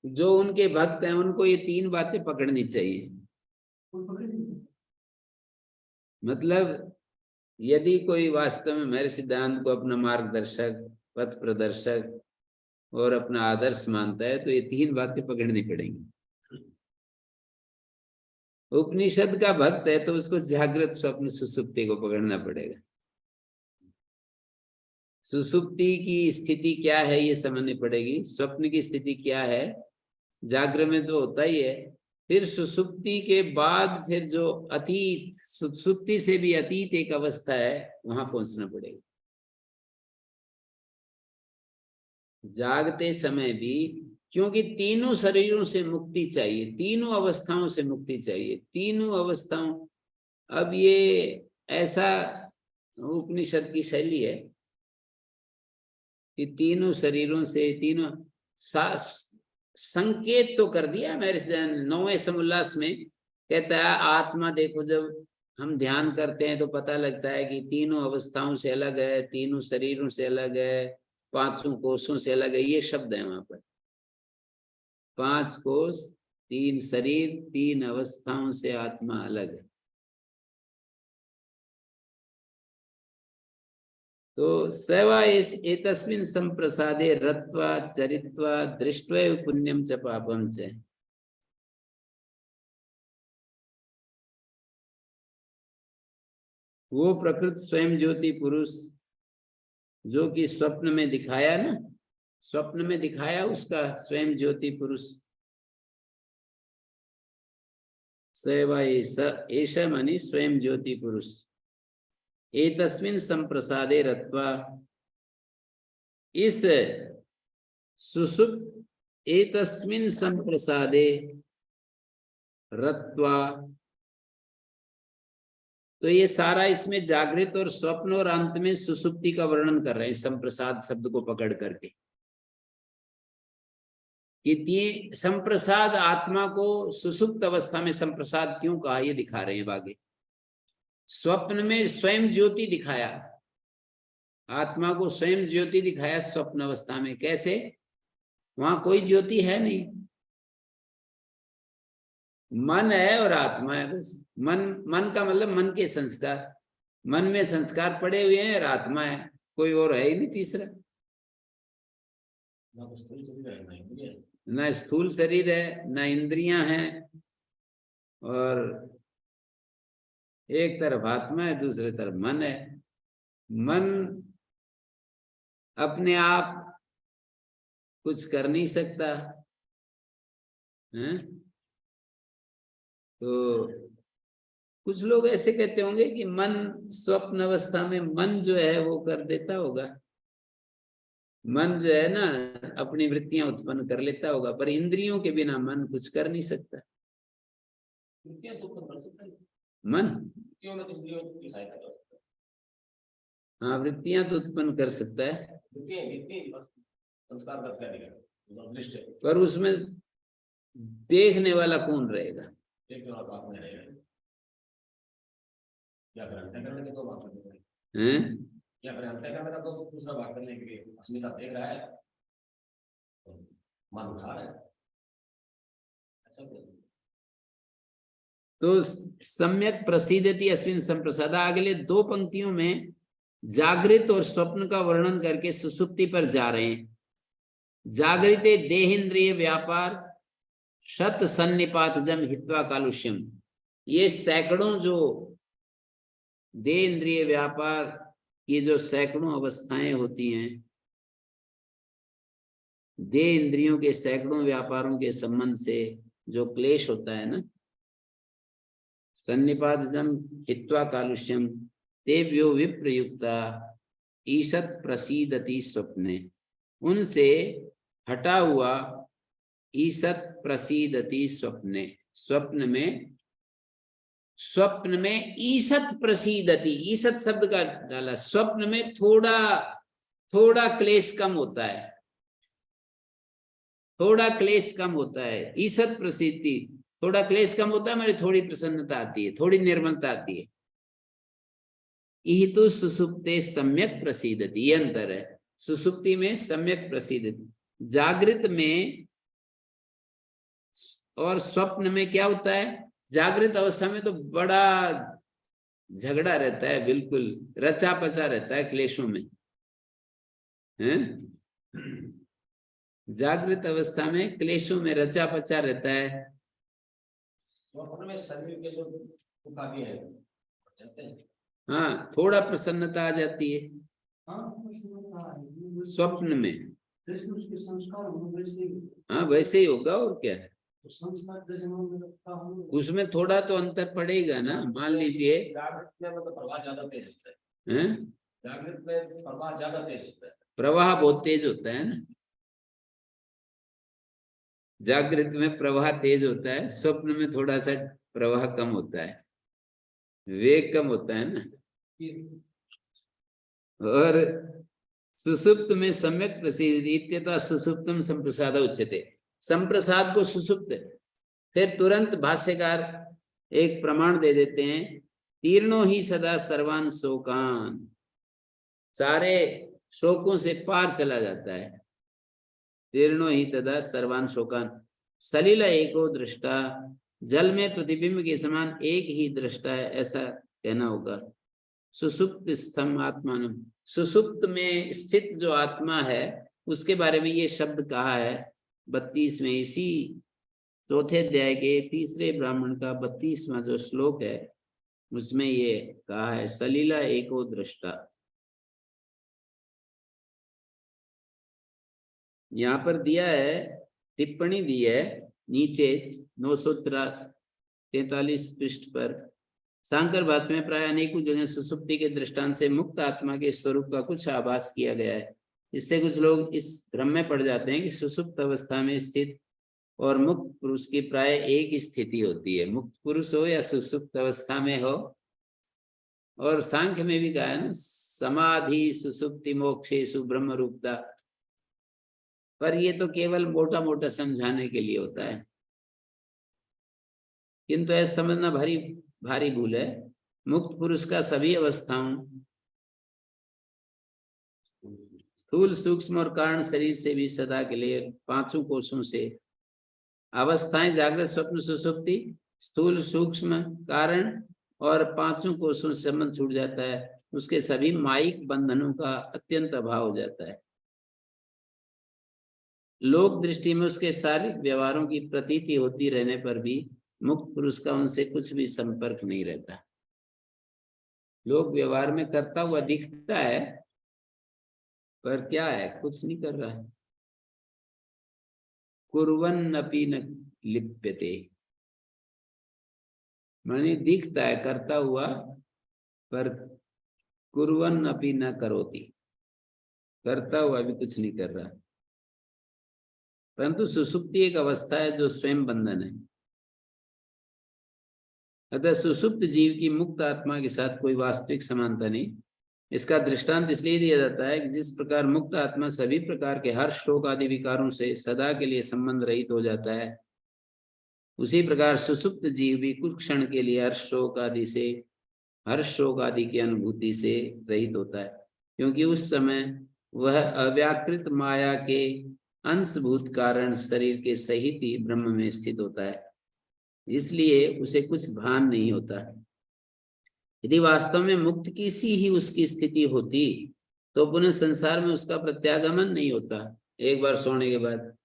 जो उनके भक्त हैं उनको ये तीन बातें पकड़नी चाहिए। मतलब यदि कोई वास्तव में महर्षि दयानंद को अपना मार्गदर्शक, पथ प्रदर्शक और अपना आदर्श मानता है, तो ये तीन बातें पकड़नी पड़ेंगी। उपनिषद का भक्त है तो उसको जागृत स्वप्न सुसुप्ति को पकड़ना पड़ेगा। सुसुप्ति की स्थिति क्या है ये समझनी पड़ेगी, स्वप्न की स्थिति क्या है, जागरण में तो होता ही है। फिर सुसुप्ति के बाद फिर जो अतीत, सुसुप्ति से भी अतीत एक अवस्था है, वहां पहुंचना पड़ेगा। जागते समय भी, क्योंकि तीनों शरीरों से मुक्ति चाहिए, तीनों अवस्थाओं से मुक्ति चाहिए, तीनों अवस्थाओं। अब ये ऐसा उपनिषद की शैली है कि तीनों शरीरों से, तीनों संकेत तो कर दिया महर्षि दयानंद 9वें समुल्लास में। कहता है आत्मा देखो, जब हम ध्यान करते हैं तो पता लगता है कि तीनों अवस्थाओं से अलग है, तीनों शरीरों से अलग है, पांचों कोषों से अलग है। ये शब्द है वहां पर, 5 कोष, 3 शरीर, 3 अवस्थाओं से आत्मा अलग है। तो सेवा एतस्मिन् संप्रसादे रत्वा चरित्वा दृष्ट्वैव पुण्यम च पापम च। वो प्रकृत स्वयं ज्योति पुरुष जो कि स्वप्न में दिखाया ना, स्वप्न में दिखाया उसका स्वयं ज्योति पुरुष। सेवा ऐसा मानी स्वयं ज्योति पुरुष। एतस्मिन् संप्रसादे रत्वा, इस सुसुप्त, एतस्मिन् संप्रसादे रत्वा, तो ये सारा इसमें जागृत और स्वप्न और अंत में सुसुप्ति का वर्णन कर रहे हैं संप्रसाद शब्द को पकड़ करके। कि संप्रसाद आत्मा को सुसुप्त अवस्था में संप्रसाद क्यों कहा, ये दिखा रहे हैं आगे। स्वप्न में स्वयं ज्योति दिखाया, आत्मा को स्वयं ज्योति दिखाया स्वप्न अवस्था में। कैसे? वहां कोई ज्योति है नहीं, मन है और आत्मा है बस। मन का मतलब मन के संस्कार, मन में संस्कार पड़े हुए हैं और आत्मा है, कोई और है ही नहीं तीसरा। ना स्थूल शरीर है, ना इंद्रियां हैं, और एक तरफ आत्मा है, दूसरी तरफ मन है। मन अपने आप कुछ कर नहीं सकता है? तो कुछ लोग ऐसे कहते होंगे कि मन स्वप्न अवस्था में मन जो है वो कर देता होगा, मन जो है ना अपनी वृत्तियां उत्पन्न कर लेता होगा, पर इंद्रियों के बिना मन कुछ कर नहीं सकता। मन हाँ, वृत्तियां तो उत्पन्न कर सकता है, बस संस्कार करते हैं दृष्टि पर उसमें देखने वाला कौन रहेगा? देखने वाला तो आप में रहेगा, या फिर अंतःकरण की तो बात करते हैं, हैं? या फिर अंतःकरण का तो दूसरा बात करने के लिए अस्मिता देख रहा है तो मान उठा रहा है, ऐसा क्यों? तो सम्यक प्रसिद्धति अस्मिन् संप्रसाद, अगले 2 पंक्तियों में जागृत और स्वप्न का वर्णन करके सुसुप्ति पर जा रहे हैं। जागृते देहेंद्रिय व्यापार शत सन्निपातजम हित्वा कालुष्यम, ये सैकड़ों जो देहेंद्रिय व्यापार की जो सैकड़ों अवस्थाएं होती हैं, देह इंद्रियों के सैकड़ों व्यापारों के संबंध से जो क्लेश होता है ना, सन्निपातजम हित्वा कालुष्यम तेभ्यो विप्रयुक्ता ईषत् प्रसीदति स्वप्ने, उनसे हटा हुआ ईषत् प्रसीदति स्वप्ने, स्वप्न में ईषत् प्रसीदति, ईषत् शब्द का डाला, स्वप्न में थोड़ा क्लेश कम होता है, थोड़ा क्लेश कम होता है। ईषत् प्रसिद्धि, थोड़ा क्लेश कम होता है, मेरी थोड़ी प्रसन्नता आती है, थोड़ी निर्मलता आती है। इहितु सुसुप्ते सम्यक प्रसीदति, ये अंतर है। सुसुप्ति में सम्यक प्रसीदति, जागृत में और स्वप्न में क्या होता है? जागृत अवस्था में तो बड़ा झगड़ा रहता है, बिल्कुल रचा पचा रहता है क्लेशों में, हैं? जागृत अवस्था में क्लेशों में रचा पचा रहता है। स्वप्न में शरीर के जो सुख आदि है जाते हैं, हाँ, थोड़ा प्रसन्नता आ जाती है स्वप्न में। जैसे उसके संस्कार होंगे वैसे ही, हाँ, वैसे ही होगा, और क्या है, तो संस्कार जैसे मन में रखता हूँ उसमें थोड़ा तो अंतर पड़ेगा ना। मान लीजिए, जागृत में मतलब प्रवाह ज्यादा तेज होता है, हैं? जागृत में प्रवाह ज्यादा तेज होता है, प्रवाह बहुत तेज होता है ना, जागृत में प्रवाह तेज होता है, स्वप्न में थोड़ा सा प्रवाह कम होता है, वेग कम होता है ना। और सुसुप्त में सम्यक प्रसिद्धि इत्यतः सुसुप्तम संप्रसाद उच्यते, संप्रसाद को सुसुप्त। फिर तुरंत भाष्यकार एक प्रमाण दे देते हैं, तीर्णो ही सदा सर्वान शोकान, सारे शोकों से पार चला जाता है। तीर्णो ही तदा सर्वान शोकान, सलिल एको दृष्टा, जल में प्रतिबिंब के समान एक ही दृष्टा है, ऐसा कहना होगा। सुसुप्त स्थम आत्मान, सुसुप्त में स्थित जो आत्मा है उसके बारे में ये शब्द कहा है 32 में, इसी चौथे अध्याय के तीसरे ब्राह्मण का 32वां जो श्लोक है उसमें ये कहा है, सलीला एको दृष्टा। यहाँ पर दिया है, टिप्पणी दी है नीचे 943 पृष्ठ पर, शांकर भाष्य में प्राय अनेकों जगह सुसुप्ति के दृष्टांत से मुक्त आत्मा के स्वरूप का कुछ आभास किया गया है। इससे कुछ लोग इस भ्रम में पड़ जाते हैं कि सुसुप्त अवस्था में स्थित और मुक्त पुरुष की प्राय एक ही स्थिति होती है, मुक्त पुरुष हो या सुसुप्त अवस्था में हो। और सांख्य में भी कहा है ना, समाधि सुसुप्ति मोक्षेषु ब्रह्म रूपता, पर ये तो केवल मोटा मोटा समझाने के लिए होता है, किंतु ऐसा समझना भारी भूल है। मुक्त पुरुष का सभी अवस्थाओं, स्थूल सूक्ष्म और कारण शरीर से भी सदा के लिए 5 कोशों से अवस्थाएं, जागृत स्वप्न सुसुप्ति, स्थूल सूक्ष्म कारण और 5 कोशों से संबंध छूट जाता है, उसके सभी माइक बंधनों का अत्यंत अभाव हो जाता है। लोक दृष्टि में उसके शारीरिक व्यवहारों की प्रतीति होती रहने पर भी मुक्त पुरुष का उनसे कुछ भी संपर्क नहीं रहता। लोक व्यवहार में करता हुआ दिखता है, पर क्या है, कुछ नहीं कर रहा है। कुर्वन् अपि न लिप्यते, माने दिखता है करता हुआ, पर कुर्वन् अपि न करोति, करता हुआ भी कुछ नहीं कर रहा। परंतु सुसुप्ति एक अवस्था है जो स्वयं बंधन है। अतः सुसुप्त जीव की मुक्त आत्मा के साथ कोई वास्तविक समानता नहीं, इसका दृष्टांत इसलिए दिया जाता है कि जिस प्रकार मुक्त आत्मा सभी प्रकार के हर्ष शोक आदि विकारों से सदा के लिए संबंध रहित हो जाता है, उसी प्रकार सुसुप्त जीव भी कुछ क्षण के लिए हर्ष शोक आदि की अनुभूति से रहित होता है, क्योंकि उस समय वह अव्याकृत माया के अंशभूत कारण शरीर के सहित ही ब्रह्म में स्थित होता है, इसलिए उसे कुछ भान नहीं होता। यदि वास्तव में मुक्त की सी ही उसकी स्थिति होती तो पुनः संसार में उसका प्रत्यागमन नहीं होता। एक बार सोने के बाद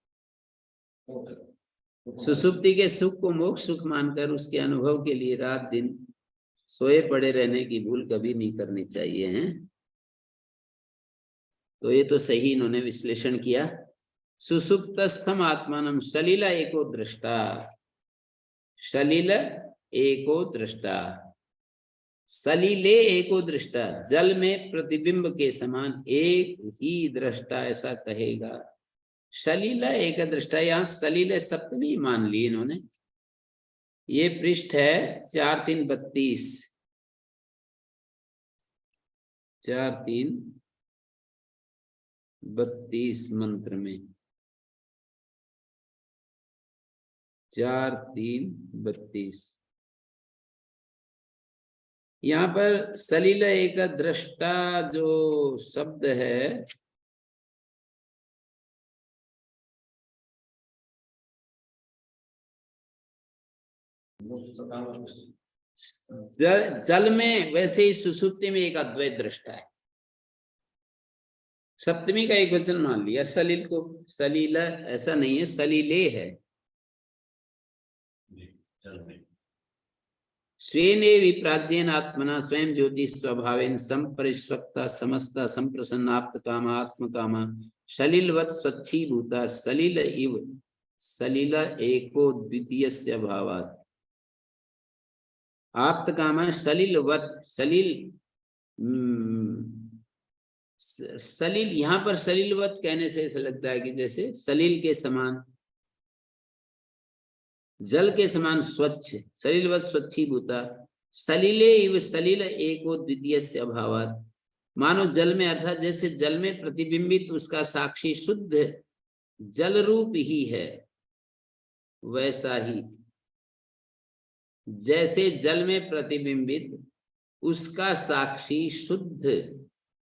सुसुप्ति के सुख को मोक्ष सुख मानकर उसके अनुभव के लिए रात दिन सोए पड़े रहने की भूल कभी नहीं करनी चाहिए है। तो ये तो सही इन्होंने विश्लेषण किया। सुसुप्तस्थम आत्मानम सलिला एको दृष्टा, सलिल एको दृष्टा, सलीले एको दृष्टा, जल में प्रतिबिंब के समान एक ही दृष्टा ऐसा कहेगा। सलीला एक दृष्टा, यहाँ सलील सप्तमी मान ली इन्होंने। ये पृष्ठ है 4332, 4332 मंत्र में 4332 यहाँ पर सलील एक दृष्टा जो शब्द है जल में, वैसे ही सुसुप्ति में एक अद्वैत दृष्टा है। सप्तमी का एक वचन मान लिया सलील को, सलील ऐसा नहीं है, सलीले है। स्वेने विप्राज्येन आत्मना स्वयं ज्योति स्वभावेन संपरिष्वक्ता समस्ता संप्रसन्नाप्त कामा आत्म कामा सलिलवत् स्वच्छीभूता सलिल इव सलिल एको द्वितीयस्य भावात्। आप्त कामा सलिलवत्, सलिल यहाँ पर सलिलवत् कहने से ऐसा लगता है कि जैसे सलिल के समान, जल के समान स्वच्छ, सलिलवत् स्वच्छीभूता सलिले इव सलिल एको द्वितीयस्य अभावात्। मानो जल में, अर्थात जैसे जल में प्रतिबिंबित उसका साक्षी शुद्ध जल रूप ही है, वैसा ही जैसे जल में प्रतिबिंबित उसका साक्षी शुद्ध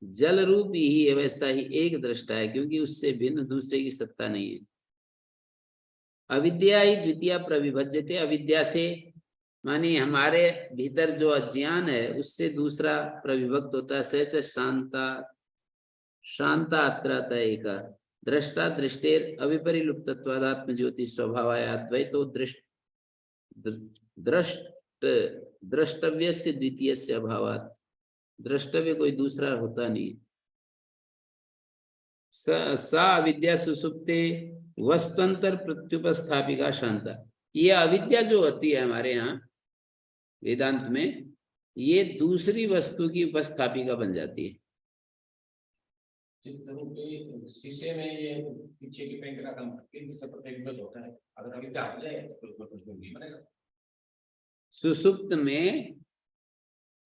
जल रूप ही है, वैसा ही एक दृष्टा है, क्योंकि उससे भिन्न दूसरे की सत्ता नहीं है। अविद्या ही द्वितीय प्रविभज्यते, अविद्या से मानी हमारे भीतर जो अज्ञान है उससे दूसरा प्रविभक्त होता है। सच शांता शांता अत्रता एक दृष्टा दृष्टेर अविपरिलुप्तत्वादात्म ज्योति स्वभावाय अद्वैतो द्रष्टव्य से द्वितीय से अभावात, द्रष्टव्य कोई दूसरा होता नहीं। सा अविद्या सुसुप्ते वस्तुअंतर प्रत्युपस्थापिका शांता, ये अविद्या जो होती है हमारे यहाँ वेदांत में, ये दूसरी वस्तु की उपस्थापिका बन जाती है। शीशे में ये पीछे की पेंट का काम होता है, अगर अविद्या हट जाए तो नहीं बनेगा। सुसुप्त में,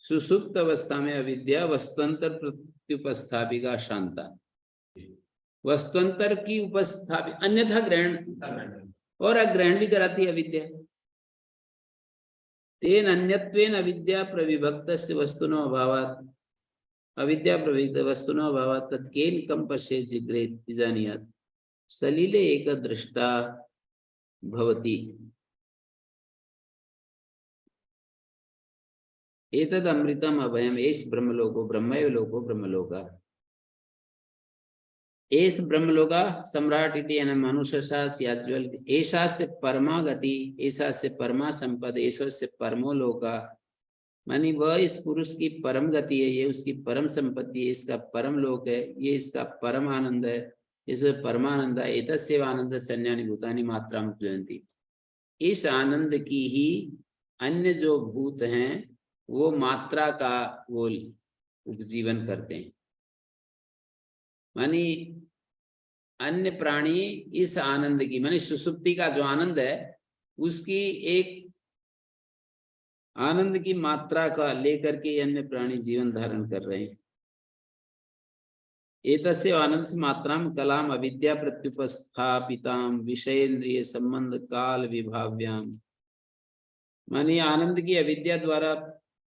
सुसुप्त अवस्था में अविद्या वस्तुअंतर प्रत्युपस्थापिका शांता, वस्तुअंतर की उपस्थापित अन्यथा ग्रहण और अग्रहण भी कराती है अविद्या। तेन अन्यत्वेन अविद्या प्रविभक्तस्य वस्तुनो अभावात्, अविद्या प्रविभक्त वस्तुनो अभावात् तत्केन कम पश्येत् जिग्रेत् जानीयात् सलिले एक दृष्टा भवति। एतद् अमृतम अभयम एष ब्रह्मलोको ब्रह्मैव लोको ब्रह्मलोका। एष ब्रह्मलोका सम्राट इति मनुष्यशास याज्वल ऐसा से परमा गति, ऐसा से परमा संपद, ऐसा से परमो लोका, मानी वह इस पुरुष की परम गति है, ये उसकी परम संपत्ति है, इसका परम लोक है, ये इसका परम आनंद है, इसे परमानंद है। एतस्यैव आनंद सन्यानि भूतानि मात्राम उपजयन्ति, इस आनंद की ही अन्य जो भूत हैं वो मात्रा का वो उपजीवन करते हैं। मानी अन्य प्राणी इस आनंद की, मानी सुसुप्ति का जो आनंद है उसकी एक आनंद की मात्रा का लेकर के अन्य प्राणी जीवन धारण कर रहे हैं। एतस्य आनंद मात्राम कलाम अविद्या प्रत्युपस्थापिताम विषयेन्द्रिय संबंध काल विभाव्याम। मानिए आनंद की अविद्या द्वारा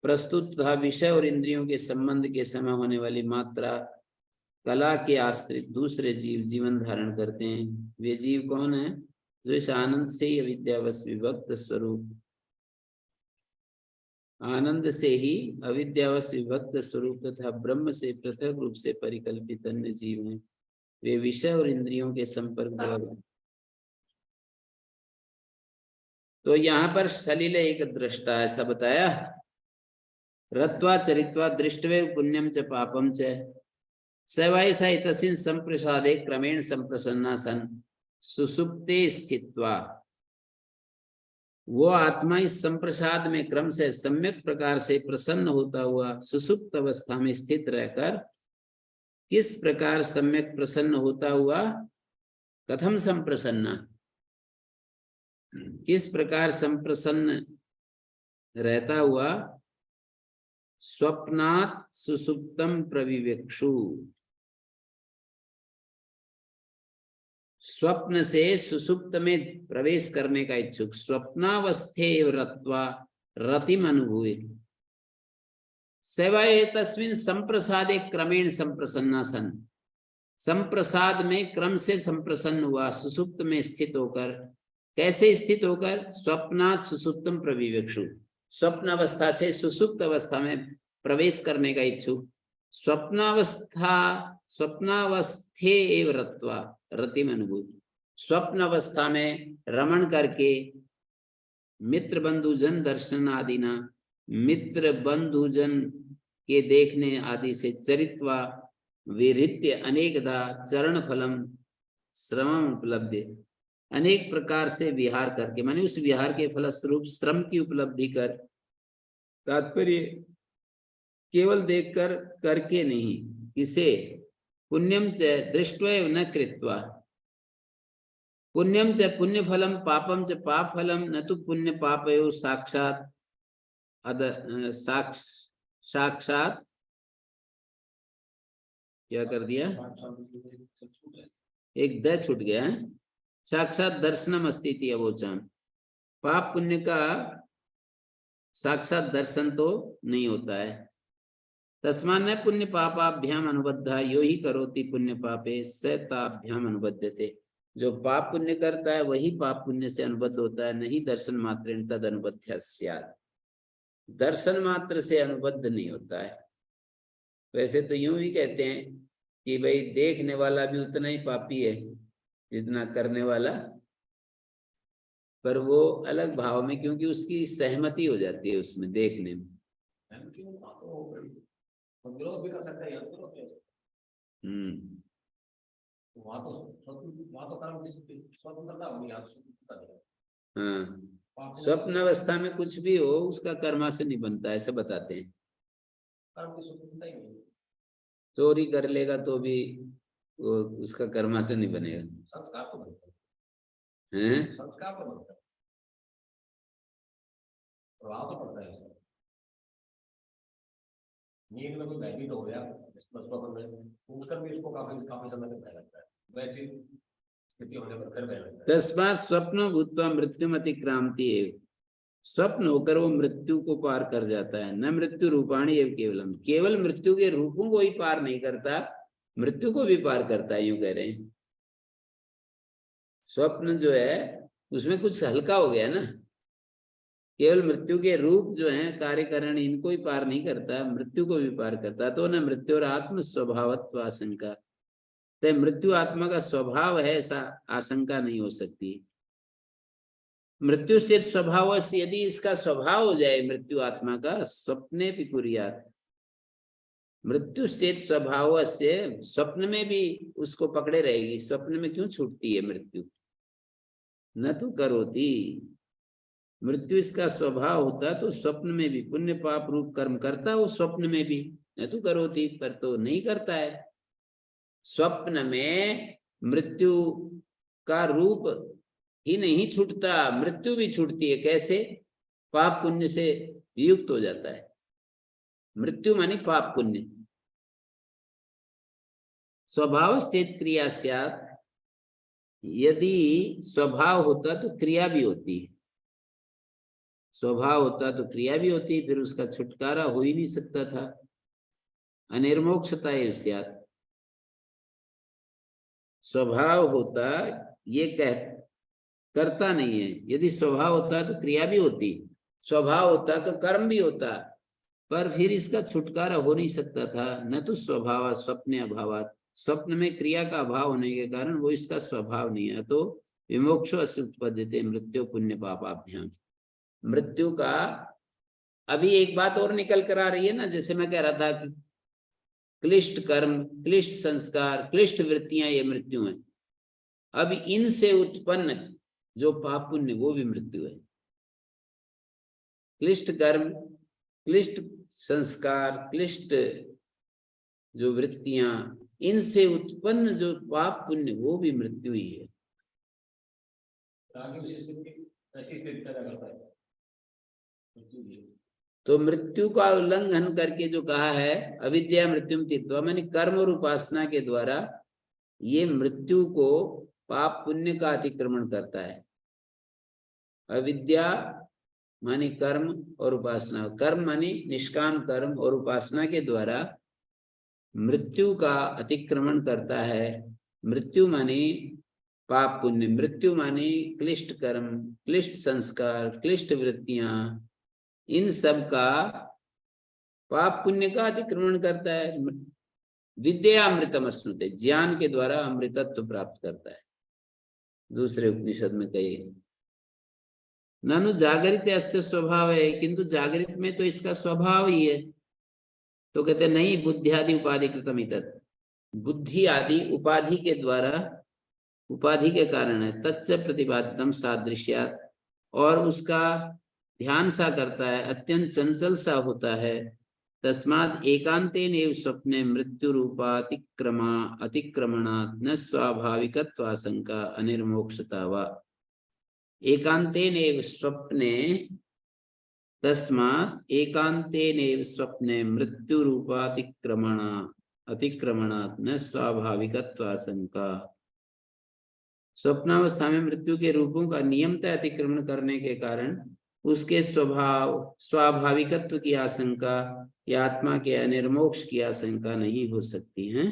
प्रस्तुत तथा विषय और इंद्रियों के संबंध के समय होने वाली मात्रा कला के आश्रित दूसरे जीव जीवन धारण करते हैं। वे जीव कौन है? जो इस आनंद से ही अविद्यावश विभक्त स्वरूप, आनंद से ही अविद्यावश विभक्त स्वरूप तथा ब्रह्म से पृथक रूप से परिकल्पित अन्य जीव हैं। वे विषय और इंद्रियों के संपर्क द्वारा। तो यहाँ पर सलिल एक दृष्टा ऐसा बताया, रत्वा चरित्वा दृष्टवे पुण्यम च पापम च सवैसा इतस्मिन् संप्रसादे क्रमेण संप्रसन्ना सन सुसुप्ते स्थित्वा। वो आत्मा इस संप्रसाद में क्रम से सम्यक प्रकार से प्रसन्न होता हुआ सुसुप्त अवस्था में स्थित रहकर किस प्रकार सम्यक प्रसन्न होता हुआ, कथम संप्रसन्ना, किस प्रकार संप्रसन्न रहता हुआ, स्वप्नात् सुसुप्तम प्रविवेक्षु, स्वप्न से सुसुप्त में प्रवेश करने का इच्छुक, स्वप्नावस्थे रत्वा रतिम अनुभूय सेवाए तस्मिन् संप्रसादे क्रमेण संप्रसन्ना सन। संप्रसाद में क्रम से संप्रसन्न हुआ, सुसुप्त में स्थित होकर। कैसे स्थित होकर? स्वप्नात् सुसुप्तम प्रविवेक्षु, स्वप्न अवस्था से सुसुप्त अवस्था में प्रवेश करने का इच्छुक, स्वप्नावस्थे एव रत्वा रतिम अनुभूत, स्वप्न अवस्था में रमण करके मित्र बंधुजन दर्शन आदि ना, मित्र बंधुजन के देखने आदि से चरित्वा विरित्य अनेकदा चरण फलम श्रमम उपलब्धि, अनेक प्रकार से विहार करके, माने उस विहार के फलस्वरूप श्रम की उपलब्धि कर। तात्पर्य केवल देखकर, करके नहीं, किसे? पुण्यम च दृष्ट्वैव न कृत्वा, पुण्यम च पुण्य फलम पापम च पाप फलम न तो पुण्य पापयो साक्षात साक्षात क्या कर दिया, एक द छूट गया है, साक्षात दर्शनम अस्तिति अवोचान। पाप पुण्य का साक्षात दर्शन तो नहीं होता है। तस्मान् न पुण्य पापाभ्याम अनुबद्धा यो ही करोति पुण्य पापे स ताभ्याम अनुबध्यते। जो पाप पुण्य करता है वही पाप पुण्य से अनुबद्ध होता है, नहीं दर्शन मात्र तद अनुबद्ध स्यात्, दर्शन मात्र से अनुबद्ध नहीं होता है। वैसे तो यूं भी कहते हैं कि भाई देखने वाला भी उतना ही पापी है जितना करने वाला, पर वो अलग भाव में, क्योंकि उसकी सहमति हो जाती है उसमें देखने में। विरोध भी कर सकते हैं, वहाँ तो कर्म की स्वतंत्रता होगी, यहाँ स्वतंत्रता नहीं। हाँ, स्वप्न अवस्था में कुछ भी हो उसका कर्मा से नहीं बनता, ऐसे बताते हैं। कर्म की स्वतंत्रता ही नहीं। चोरी कर लेगा तो भी वो उसका कर्मा से नहीं बनेगा, संस्कार तो बनता है, संस्कार तो बनता है, प्रभाव तो पड़ता है उसका। नींद में कोई भयभीत हो गया उठकर भी उसको काफी समय तक भय लगता है, वैसी स्थिति होने पर फिर भय लगता है। तस्मात् स्वप्न भूत्वा मृत्युमति क्रांति एव, स्वप्न होकर वो मृत्यु को पार कर जाता है। न मृत्यु रूपाणी एव केवलम, केवल मृत्यु के रूपों को ही पार नहीं करता, मृत्यु को भी पार करता है, यूं कह रहे हैं। स्वप्न जो है उसमें कुछ हल्का हो गया ना, केवल मृत्यु के रूप जो हैं कार्यकरण इनको ही पार नहीं करता, मृत्यु को भी पार करता। तो न मृत्यु और आत्म स्वभावत्व आशंका, तो मृत्यु आत्मा का स्वभाव है ऐसा आशंका नहीं हो सकती। मृत्यु से स्वभाव से, यदि इसका स्वभाव हो जाए मृत्यु आत्मा का, स्वप्ने भी कुर्यात्, मृत्यु से स्वभाव से स्वप्न में भी उसको पकड़े रहेगी। स्वप्न में क्यों छूटती है मृत्यु? न तो करोती, मृत्यु इसका स्वभाव होता तो स्वप्न में भी पुण्य पाप रूप कर्म करता, वो स्वप्न में भी न तो करोती, पर तो नहीं करता है। स्वप्न में मृत्यु का रूप ही नहीं छूटता, मृत्यु भी छूटती है। कैसे? पाप पुण्य से युक्त हो जाता है। मृत्यु मानी पाप पुण्य, स्वभाव चेत क्रिया स्यात्, यदि स्वभाव होता तो क्रिया भी होती है, स्वभाव होता तो क्रिया भी होती, फिर उसका छुटकारा हो ही नहीं सकता था। अनिर्मोक्षता एव स्यात्, स्वभाव होता ये करता नहीं है, यदि स्वभाव होता तो क्रिया भी होती, स्वभाव होता तो कर्म भी होता, पर फिर इसका छुटकारा हो नहीं सकता था। न तो स्वभाव स्वप्न अभावात, स्वप्न में क्रिया का अभाव होने के कारण वो इसका स्वभाव नहीं है। तो विमोक्षो अस्य उत्पद्यते मृत्यु पुण्य पापाभ्याम, मृत्यु का अभी एक बात और निकल कर आ रही है ना, जैसे मैं कह रहा था कि क्लिष्ट कर्म, क्लिष्ट संस्कार, क्लिष्ट वृत्तियां ये मृत्यु है। अब इनसे उत्पन्न जो पाप पुण्य वो भी मृत्यु है। क्लिष्ट कर्म, क्लिष्ट संस्कार, क्लिष्ट जो वृत्तियां, इनसे उत्पन्न जो पाप पुण्य वो भी मृत्यु ही है। आगे उसी स्थिति ऐसी स्थिति पैदा करता है मृत्यु भी। तो मृत्यु का उल्लंघन करके जो कहा है अविद्या मृत्युम तीर्थवा, माने कर्म और उपासना के द्वारा ये मृत्यु को पाप पुण्य का अतिक्रमण करता है। अविद्या माने कर्म और उपासना, कर्म माने निष्काम कर्म और उपासना के द्वारा मृत्यु का अतिक्रमण करता है। मृत्यु माने पाप पुण्य, मृत्यु माने क्लिष्ट कर्म, क्लिष्ट संस्कार, क्लिष्ट वृत्तियां, इन सब का पाप पुण्य का अतिक्रमण करता है। विद्या अमृतम अश्नुते, ज्ञान के द्वारा अमृतत्व प्राप्त करता है। दूसरे उपनिषद में कहे ननु जागरित अस्य स्वभाव है, किंतु जागृत में तो इसका स्वभाव ही है। तो कहते नहीं, बुद्धि आदि उपाधि कृतम इतत्, बुद्धि आदि उपाधि के द्वारा, उपाधि के कारण है। तच्च प्रतिपादितम सादृश्यात्, और उसका ध्यान सा करता है, अत्यंत चंचल सा होता है। तस्मात् एकांतेन एव स्वप्ने मृत्यु रूपातिक्रमा अतिक्रमणात् न स्वाभाविकत्वाशंका अनिर्मोक्षता वा। एकांतेन एव स्वप्ने, तस्मात् एकांतेन एव स्वप्ने मृत्यु अतिक्रमणात् न स्वाभाविकत्वाशंका। स्वप्नावस्था में मृत्यु के रूपों का नियमतः अतिक्रमण करने के कारण उसके स्वभाव स्वाभाविकत्व की आशंका या आत्मा के अनिर्मोक्ष की आशंका नहीं हो सकती है।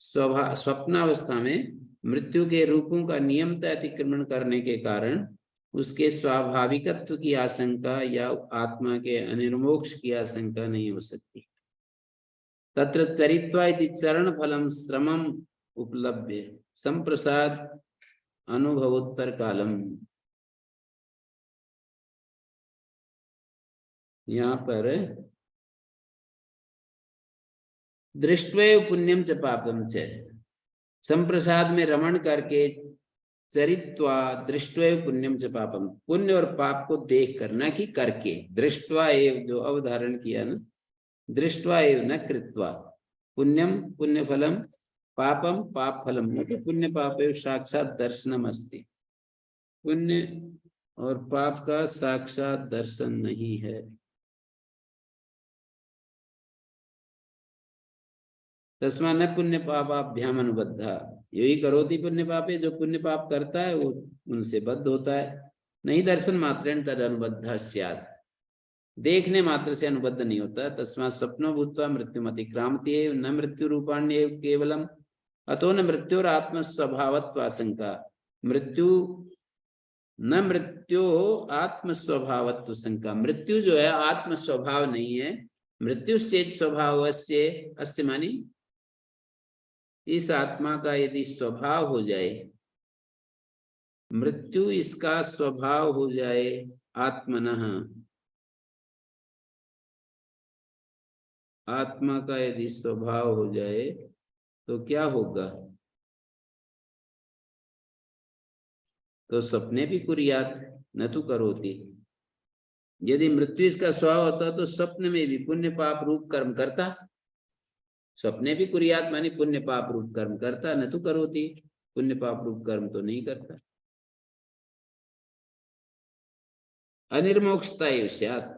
स्वप्नावस्था में मृत्यु के रूपों का नियमतः अतिक्रमण करने के कारण उसके स्वाभाविकत्व की आशंका या आत्मा के अनिर्मोक्ष की आशंका नहीं हो सकती। तत्र चरित्वा इति चरण फलम श्रमम उपलब्ध संप्रसाद अनुभवोत्तर कालम। यहाँ पर दृष्ट्वैव पुण्यम च पापम च, संप्रसाद में रमण करके चरित्वा दृष्ट्वैव पुण्यम च पापम, पुण्य और पाप को देख कर, न कि करके। दृष्ट्वा एव जो अवधारण किया ना, दृष्ट्वा एव न कृत्वा। पुण्यम पुण्य फलम, पापम पाप फलम, न पुण्य पाप एव साक्षात दर्शनम अस्ति। पुण्य और पाप का साक्षात दर्शन नहीं है। तस्मा न पुण्य पापाभ्याम अनुबद्धा, यही करोति पुण्य पापे, जो पुण्य पाप करता है वो उनसे बद्ध होता है। नहीं दर्शन मात्रेण तद अनुबद्ध स्यात्, देखने मात्र से अनुबद्ध नहीं होता। तस्मा स्वप्नो भूत्वा मृत्युम अतिक्रामति एव न मृत्यु रूपाण्येव केवलम अतो न मृत्योर आत्म स्वभावत्वाशंका। मृत्यु न मृत्यु आत्म स्वभावत्व शंका, मृत्यु जो है आत्म स्वभाव नहीं है। मृत्यु से स्वभाव से अस्य मानी इस आत्मा का यदि स्वभाव हो जाए, मृत्यु इसका स्वभाव हो जाए, आत्मनः, आत्मा का यदि स्वभाव हो जाए तो क्या होगा? तो सपने भी कुर्यात न तो करोति। यदि मृत्यु इसका स्वभाव होता तो स्वप्न में भी पुण्य पाप रूप कर्म करता। स्वप्ने भी कुर्यात माने पुण्य पाप रूप कर्म करता, न तो करोति, पुण्य पाप रूप कर्म तो नहीं करता। अनिर्मोक्षता एव स्यात्,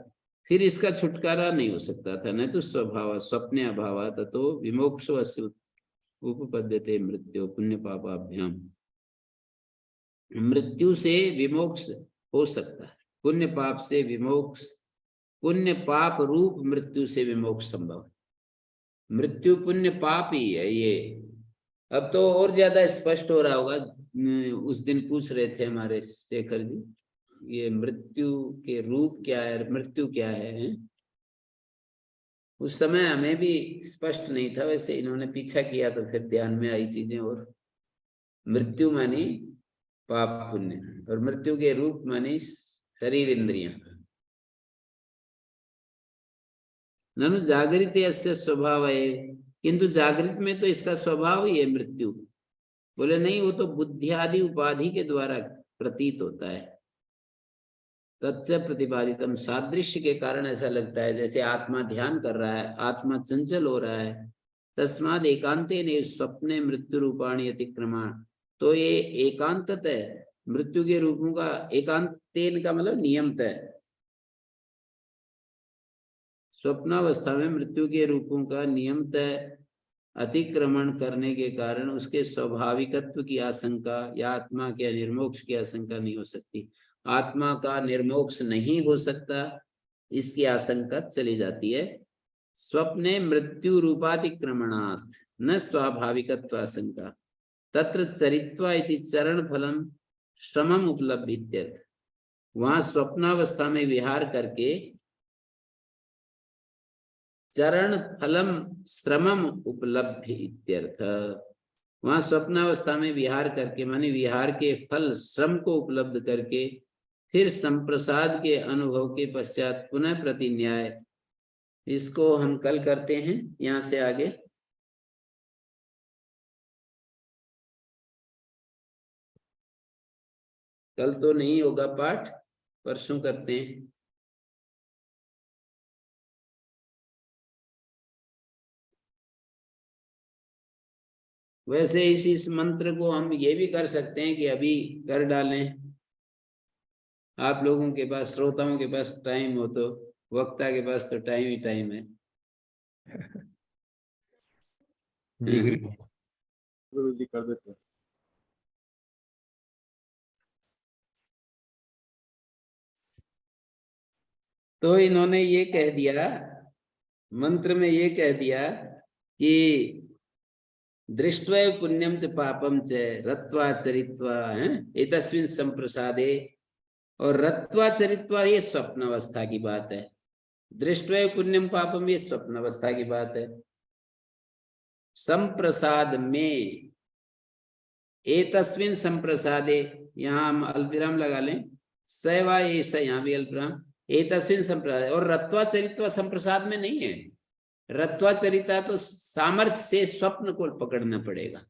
फिर इसका छुटकारा नहीं हो सकता था। न तो स्वभाव स्वप्ने अभाव ततो विमोक्षो अस्य उपपद्यते मृत्यु पुण्य पापाभ्याम। मृत्यु से विमोक्ष हो सकता है, पुण्य पाप से विमोक्ष, पुण्य पाप रूप मृत्यु से विमोक्ष संभव है। मृत्यु पुण्य पाप ही है ये। अब तो और ज्यादा स्पष्ट हो रहा होगा। उस दिन पूछ रहे थे हमारे शेखर जी, ये मृत्यु के रूप क्या है, मृत्यु क्या है? उस समय हमें भी स्पष्ट नहीं था, वैसे इन्होंने पीछा किया तो फिर ध्यान में आई चीजें। और मृत्यु मानी पाप पुण्य, और मृत्यु के रूप मानी शरीर इंद्रियां। ननु जागृति अस्य स्वभाव है, किंतु जागृत में तो इसका स्वभाव ही है मृत्यु। बोले नहीं, वो तो बुद्धि आदि उपाधि के द्वारा प्रतीत होता है। तत्से प्रतिपादितम, सादृश्य के कारण ऐसा लगता है जैसे आत्मा ध्यान कर रहा है, आत्मा चंचल हो रहा है। तस्माद एकांते ने स्वप्ने मृत्यु रूपाणी अतिक्रमण, तो ये एकांतत है, मृत्यु के रूपों का एकांतेन का मतलब नियमतः है। स्वप्नावस्था में मृत्यु के रूपों का नियमतः अतिक्रमण करने के कारण उसके स्वाभाविकत्व की आशंका या आत्मा के निर्मोक्ष की आशंका नहीं हो सकती। आत्मा का निर्मोक्ष नहीं हो सकता, इसकी आशंका चली जाती है। स्वप्ने मृत्यु रूपातिक्रमणात् न स्वाभाविकत्व आशंका तत्र चरित्वा इति चरण फलम श्रमम उपलब्धित्यर्थ। वहां स्वप्नावस्था में विहार करके चरण फलम श्रमम उपलब्धि इत्यर्थ, वहां स्वप्नावस्था में विहार करके माने विहार के फल श्रम को उपलब्ध करके फिर संप्रसाद के अनुभव के पश्चात पुनः प्रतिन्याय, इसको हम कल करते हैं। यहाँ से आगे कल तो नहीं होगा पाठ, परसों करते हैं। वैसे इस मंत्र को हम ये भी कर सकते हैं कि अभी कर डालें, आप लोगों के पास, श्रोताओं के पास टाइम हो तो। वक्ता के पास तो टाइम ही टाइम है। गुरु जी कर देते हैं। तो इन्होंने ये कह दिया, मंत्र में ये कह दिया कि दृष्ट्वा पुण्यम च पापम च रत्वा चरित्वा एतस्मिन् संप्रसादे, और रत्वा चरित्वा ये स्वप्न अवस्था की बात है, दृष्ट्वा पुण्यम पापम ये स्वप्न अवस्था की बात है। संप्रसाद में एतस्मिन् संप्रसादे, यहाँ हम अल्पविराम लगा लें, सैवा ऐसा, यहाँ भी अल्पविराम, एतस्मिन् संप्रसाद। और रत्वा चरित्वा संप्रसाद में नहीं है। रत्वा चरिता तो सामर्थ्य से स्वप्न को पकड़ना पड़ेगा।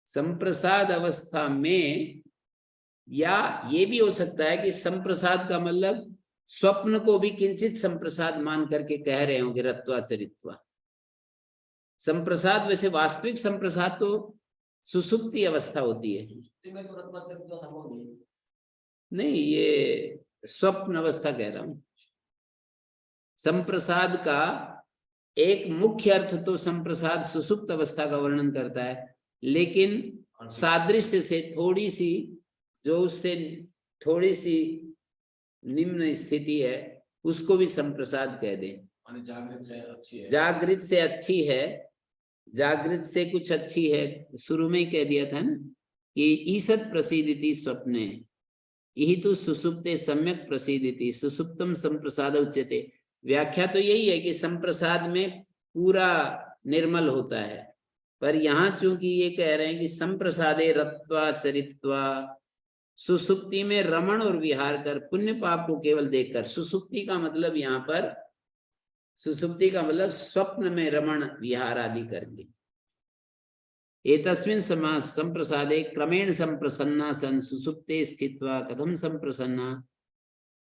संप्रसाद अवस्था में, या ये भी हो सकता है कि संप्रसाद का मतलब स्वप्न को भी किंचित संप्रसाद मान करके कह रहे होंगे रत्वा चरित्वा। संप्रसाद वैसे वास्तविक संप्रसाद तो सुसुप्ति अवस्था होती है। में तो रत्वा चरित्वा संभव नहीं। नहीं, ये स्वप्न अवस्था कह रहा हूं। संप्रसाद का एक मुख्य अर्थ तो संप्रसाद सुसुप्त अवस्था का वर्णन करता है, लेकिन सादृश्य से थोड़ी सी, जो उससे थोड़ी सी निम्न स्थिति है, उसको भी संप्रसाद कह दे। जागृत से अच्छी है, जागृत से अच्छी है, जागृत से कुछ अच्छी है। शुरू में ही कह दिया था ना कि ईसत प्रसीदिति स्वप्ने यही तो सुसुप्ते सम्यक प्रसीदिति सुसुप्तम संप्रसाद उच्यते। व्याख्या तो यही है कि संप्रसाद में पूरा निर्मल होता है, पर यहाँ चूंकि ये कह रहे हैं कि संप्रसादे रत्वा चरित्वा, सुसुप्ति में रमण और विहार कर पुण्य पाप को केवल देखकर, सुसुप्ति का मतलब यहाँ पर, सुसुप्ति का मतलब स्वप्न में रमण विहार आदि करके। एतस्मिन् संप्रसादे क्रमेण संप्रसन्ना सन सुसुप्ते स्थित्वा कथम संप्रसन्ना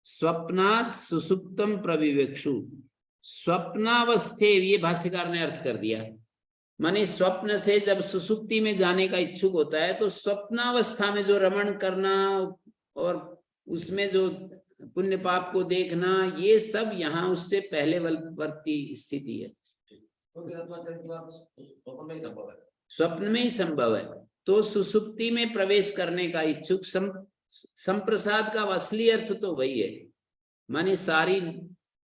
स्वप्नात् सुसुप्तम प्रविवेक्षु। स्वप्नावस्थे, ये भाष्यकार ने अर्थ कर दिया, माने स्वप्न से जब सुसुप्ति में जाने का इच्छुक होता है तो स्वप्नावस्था में जो रमण करना और उसमें जो पुण्य पाप को देखना, ये सब यहाँ उससे पहले वर्ती स्थिति है, क्योंकि आत्मचरित की बात स्वप्न में ही संभव है। स्वप्न में ही संभव है। तो सुसुप्ति में प्रवेश करने का इच्छुक संप्रसाद का असली अर्थ तो वही है, माने सारी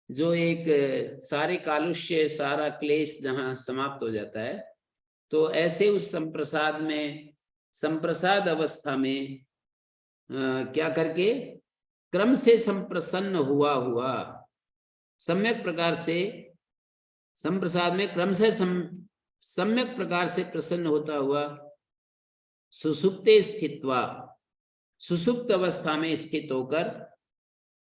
जो एक सारे कालुष्य, सारा क्लेश जहाँ समाप्त हो जाता है, तो ऐसे उस संप्रसाद में, संप्रसाद अवस्था में क्या करके क्रम से संप्रसन्न हुआ सम्यक प्रकार से, संप्रसाद में क्रम से सम्यक प्रकार से प्रसन्न होता हुआ सुसुप्ते स्थित्वा, सुसुप्त अवस्था में स्थित होकर,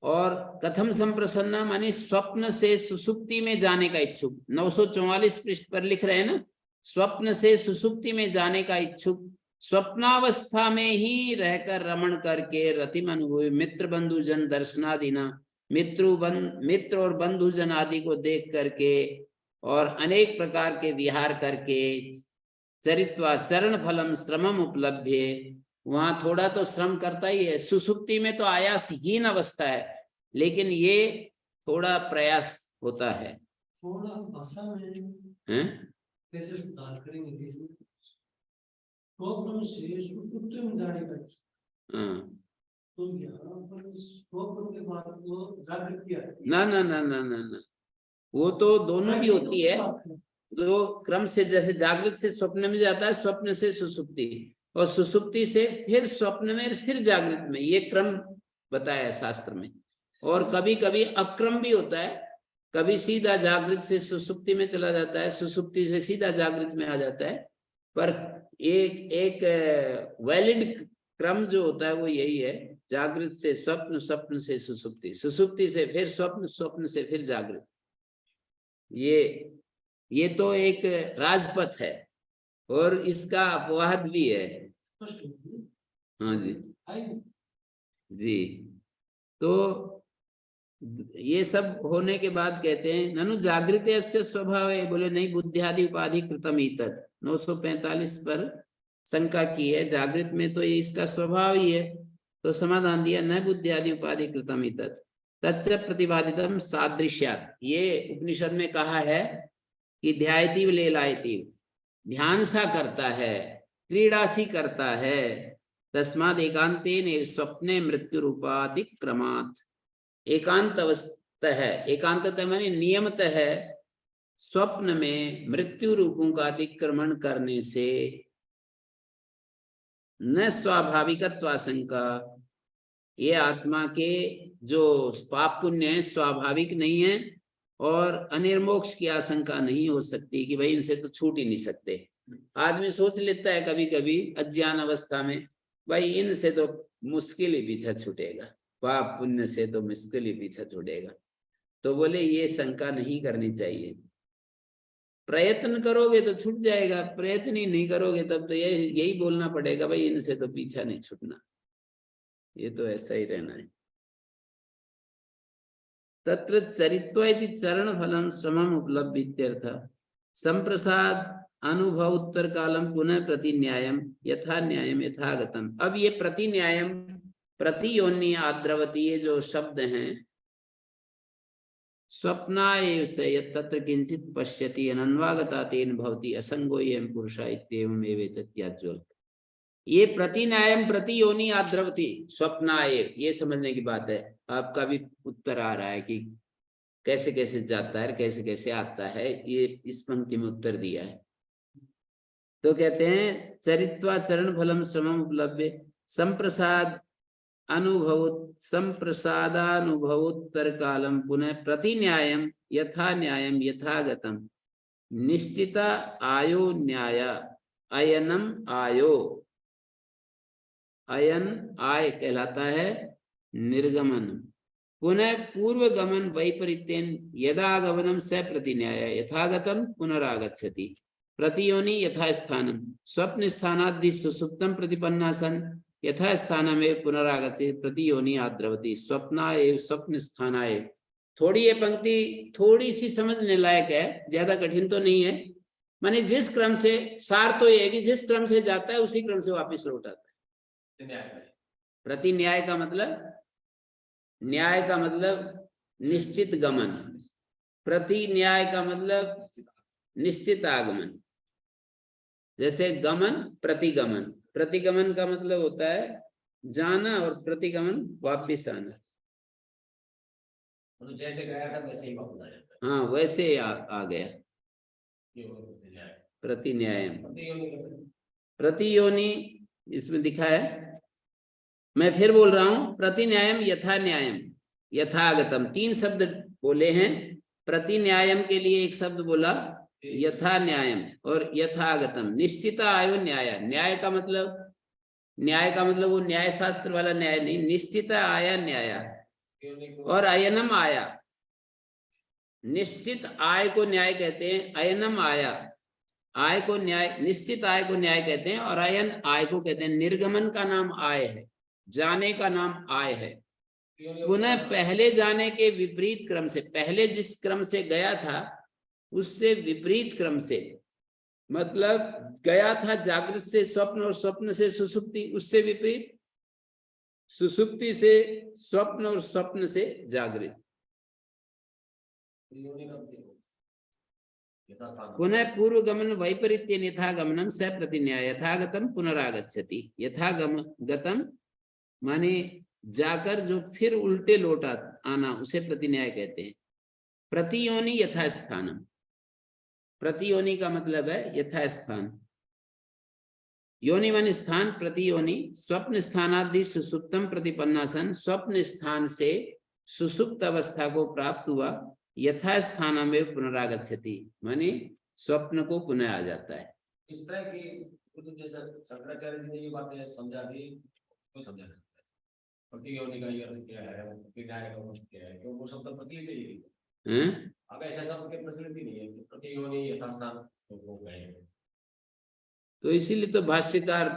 और कथम संप्रसन्न माने स्वप्न से सुसुप्ति में जाने का इच्छुक, 944 पृष्ठ पर लिख रहे हैं ना, स्वप्न से सुसुप्ति में जाने का इच्छुक, स्वप्नावस्था में ही रहकर रमण करके रतिम अनुभवी मित्र बंधु जन दर्शनादिना, मित्र और बंधु जन आदि को देख करके और अनेक प्रकार के विहार करके, चरित्वा चरण फलम श्रमम उपलब्धे, वहां थोड़ा तो श्रम करता ही है, सुसुप्ति में तो आयासहीन अवस्था है, लेकिन ये थोड़ा प्रयास होता है। थोड़ा भाषा में कैसे सुधार करेंगे, स्वप्न से सुसुप्ति में जाने का, तो यहाँ पर स्वप्न के बाद तो जागृत किया ना ना ना ना ना ना, वो तो दोनों भी होती है, दो क्रम से, जैसे जागृत से स्वप्न में जाता है, स्वप्न से सुसुप्ति, और सुसुप्ति से फिर स्वप्न में, फिर जागृत में, ये क्रम बताया है शास्त्र में। और कभी कभी अक्रम भी होता है, कभी सीधा जागृत से सुसुप्ति में चला जाता है, सुसुप्ति से सीधा जागृत में आ जाता है, पर एक वैलिड क्रम जो होता है वो यही है, जागृत से स्वप्न, स्वप्न से सुसुप्ति, सुसुप्ति से फिर स्वप्न, स्वप्न से फिर जागृत। ये तो एक राजपथ है और इसका अपवाद भी है। हाँ जी जी। तो ये सब होने के बाद कहते हैं ननु जागृते अस्य स्वभाव है, बोले नहीं, बुद्धियादि उपाधि कृतम इतद, 945 पर शंका की है, जागृत में तो ये इसका स्वभाव ही है, तो समाधान दिया न बुद्धियादि उपाधि कृतम इतद तच्च प्रतिपादितम सादृश्यात्। ये उपनिषद में कहा है कि ध्यायतीव लेलायतीव, ध्यान सा करता है, क्रीड़ा सी करता है, तस्माद एकांतेन स्वप्ने मृत्यु रूपाधिक क्रमात्, एकांत अवस्था है, एकांततः माने नियमतः है, स्वप्न में मृत्यु रूपों का अतिक्रमण करने से न स्वाभाविकत्वाशंका, ये आत्मा के जो पाप पुण्य है स्वाभाविक नहीं है, और अनिर्मोक्ष की आशंका नहीं हो सकती कि भाई इनसे तो छूट ही नहीं सकते। आदमी सोच लेता है कभी कभी अज्ञान अवस्था में, भाई इनसे तो मुश्किल ही पीछा छूटेगा, पाप पुण्य से तो मुश्किल ही पीछा छूटेगा। तो बोले ये शंका नहीं करनी चाहिए, प्रयत्न करोगे तो छूट जाएगा, प्रयत्न ही नहीं करोगे तब तो यही बोलना पड़ेगा, भाई इनसे तो पीछा नहीं छूटना, ये तो ऐसा ही रहना है। तत्र चरित्वा इति चरण फलम श्रमम उपलब्धित्यर्थ, संप्रसाद अनुभव उत्तर कालम पुनः प्रतिन्यायम यथा न्यायम यथागतम। अब ये प्रतिन्यायम, प्रतियोनि आद्रवती, ये जो शब्द हैं, स्वप्नाएव से यत्र किंचित पश्यति अनन्वागता तेन भवति असंगो यं पुरुषा इत्येवं एवेतत्याज्वल। ये प्रतिन्यायम प्रतियोनि आद्रवती स्वप्नाएव, ये समझने की बात है। आपका भी उत्तर आ रहा है कि कैसे कैसे जाता है, कैसे कैसे आता है, ये इस पंक्ति में उत्तर दिया है। तो कहते हैं चरित्वा चरण फलम श्रमम उपलब्धे संप्रसाद संप्रसादानुभवोत्तर कालम पुनः प्रतिन्यायम यथा न्यायम यथागतम निश्चित आयो न्याय अयनम आयो, अयन आय कहलाता है निर्गमन, पुनः पूर्व गमन वैपरीत्येन यदागमनम स प्रतिन्याय यथागतम पुनरागच्छति प्रतियोनि यथा स्थानम स्वप्न स्थानाद्धि सुसुप्तम प्रतिपन्ना सन यथा स्थानमेव पुनरागच्छति प्रतियोनि आद्रवती स्वप्ना एव स्वप्न स्थानाय। थोड़ी ये पंक्ति थोड़ी सी समझने लायक है, ज्यादा कठिन तो नहीं है। माने जिस क्रम से, सार तो ये है कि जिस क्रम से जाता है उसी क्रम से वापस लौट आता है। प्रतिन्याय का मतलब न्याय का मतलब निश्चित गमन, प्रति न्याय का मतलब निश्चित आगमन। जैसे गमन प्रतिगमन, प्रतिगमन का मतलब होता है जाना और प्रतिगमन वापिस आना। मतलब जैसे गया था वैसे ही वापस आ जाता हाँ वैसे आ गया। है। ये होते जाए। प्रति न्यायम, प्रतियोगी का प्रति योनि इसमें दिखा है। मैं फिर बोल रहा हूं, प्रति न्यायम यथा न्यायम यथागतम, 3 शब्द बोले हैं। प्रति न्यायम के लिए एक शब्द बोला यथा न्यायम और यथागतम। निश्चित आयो न्याय, न्याय का मतलब, न्याय का मतलब वो न्याय शास्त्र वाला न्याय नहीं, निश्चित आया न्याय और अयनम आया। निश्चित आय को न्याय कहते हैं, अयनम आया आय को न्याय, निश्चित आय को न्याय कहते हैं और अयन आय को कहते हैं। निर्गमन का नाम आय है, जाने का नाम आय है। पुनः पहले जाने के विपरीत क्रम से, पहले जिस क्रम से गया था उससे विपरीत क्रम से, मतलब गया था जागृत से स्वप्न और स्वप्न से सुषुप्ति, उससे विपरीत सुषुप्ति से स्वप्न और स्वप्न से जागृत। पुनः पूर्व गमन वैपरीत्य यथा गमनम स प्रतिन्याय यथागतम पुनरागच्छति। यथागतम माने जाकर जो फिर उल्टे लौट आना, उसे प्रतिन्याय कहते हैं। प्रतियोनि यथास्थानम, प्रतियोनि का मतलब है यथास्थान। योनि मन स्थान, प्रतियोनि स्वप्न स्थानादि सुसुप्तम प्रतिपन्नासन, स्वप्न स्थान से सुसुप्त अवस्था को प्राप्त हुआ। यथास्थान में पुनरागच्छति माने स्वप्न को पुनः आ जाता है। इस तरह की कुछ जैसा शंकराचार्य जी ने ये बातें समझा दी, कोई समझा नहीं सकता। प्रतियोनि का ये अर्थ क्या है, प्रतिन्याय का अर्थ क्या है, क्योंकि वो शब्द प्रचलित ही नहीं है। अब ऐसा शब्द के प्रचलित ही नहीं है कि प्रतियोनि यथास्थान हो गए। तो इसीलिए तो भाष्यकार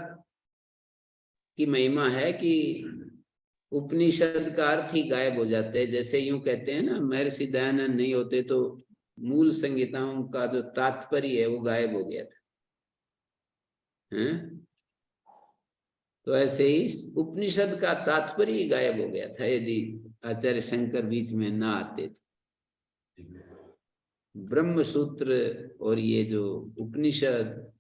की महिमा है कि उपनिषद का अर्थ ही गायब हो जाते हैं। जैसे यूं कहते हैं ना, महर्षि दयानंद नहीं होते तो मूल संहिताओं का जो तात्पर्य है वो गायब हो गया था। तो ऐसे ही उपनिषद का तात्पर्य ही गायब हो गया था यदि आचार्य शंकर बीच में ना आते थे। ब्रह्म सूत्र और ये जो उपनिषद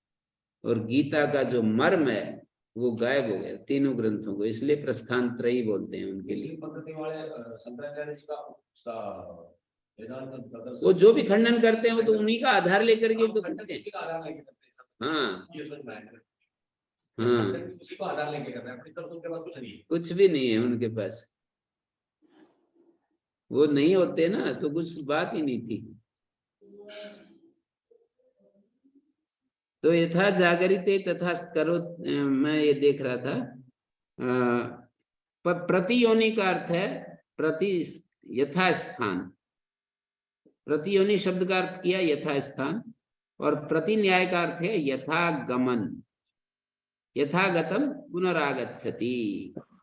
और गीता का जो मर्म है वो गायब हो गया तीनों ग्रंथों को, इसलिए प्रस्थान त्रयी बोलते हैं उनके लिए। पद्धति वाले शंकराचार्य जी का उसका वेदांत वो जो भी खंडन करते हैं वो तो उन्हीं का आधार लेकर के तो करते हैं। हाँ ये समझ में आया। हाँ, उसी को आधार लेके करना है, अपनी तरफ उनके पास कुछ नहीं है। कुछ भी नहीं है उनके पास। वो नहीं होते ना तो कुछ बात ही नहीं थी। तो यथा जागरिते तथा करो, मैं ये देख रहा था। प्रति योनि का अर्थ है प्रति यथा स्थान। प्रति योनि शब्द का अर्थ किया यथा स्थान, और प्रति न्याय का अर्थ है यथागमन। यथागतम पुनरागच्छति,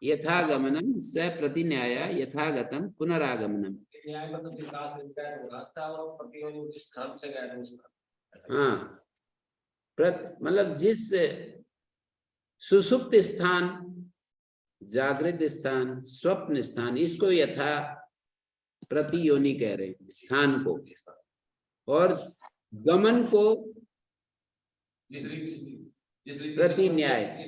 यथागमनम स प्रति न्याय यथागतम पुनरागमनम। न्याय मतलब जिस रास्ते से गया वो रास्ता, और प्रतियोनि जिस स्थान से गया वो स्थान। हाँ, मतलब जिस सुषुप्त स्थान, जागृत स्थान, स्वप्न स्थान, इसको यथा प्रति योनि कह रहे हैं स्थान को, और गमन को प्रति न्याय।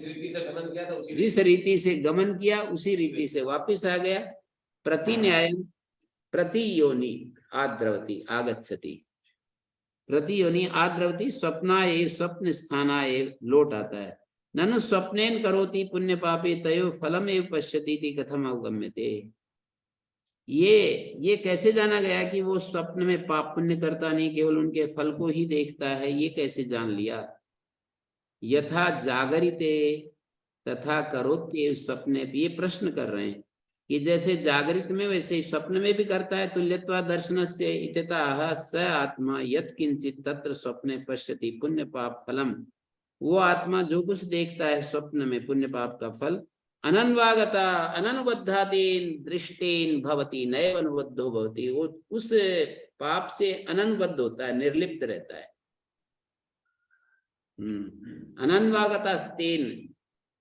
जिस रीति से गमन किया उसी रीति से वापिस आ गया। प्रति न्याय प्रति योनि आद्रवती आगच्छति, प्रति योनि आद्रवती स्वप्ना एव स्वप्न स्थाना एव लौट आता है। ननु स्वप्नेन करोति पुण्य पापे तयो फलम एव पश्यति कथम अवगम्यते। ये कैसे जाना गया कि वो स्वप्न में पाप पुण्य करता नहीं, केवल उनके फल को ही देखता है, ये कैसे जान लिया? यथा जागरिते तथा करोत्येव स्वप्ने, ये प्रश्न कर रहे हैं कि जैसे जागृत में वैसे ही स्वप्न में भी करता है। तुल्यत्वा दर्शनस्य इत्यतः स आत्मा यत् किंचित तत्र स्वप्ने पश्यति पुण्य पाप फलम। वो आत्मा जो कुछ देखता है स्वप्न में पुण्य पाप का फल, अनन्वागता अननुबद्धातेन दृष्टेन भवति नैव अनुबद्धो भवति, वो उस पाप से अनन्वद्ध होता है, निर्लिप्त रहता है। अनन्वागतास्तेन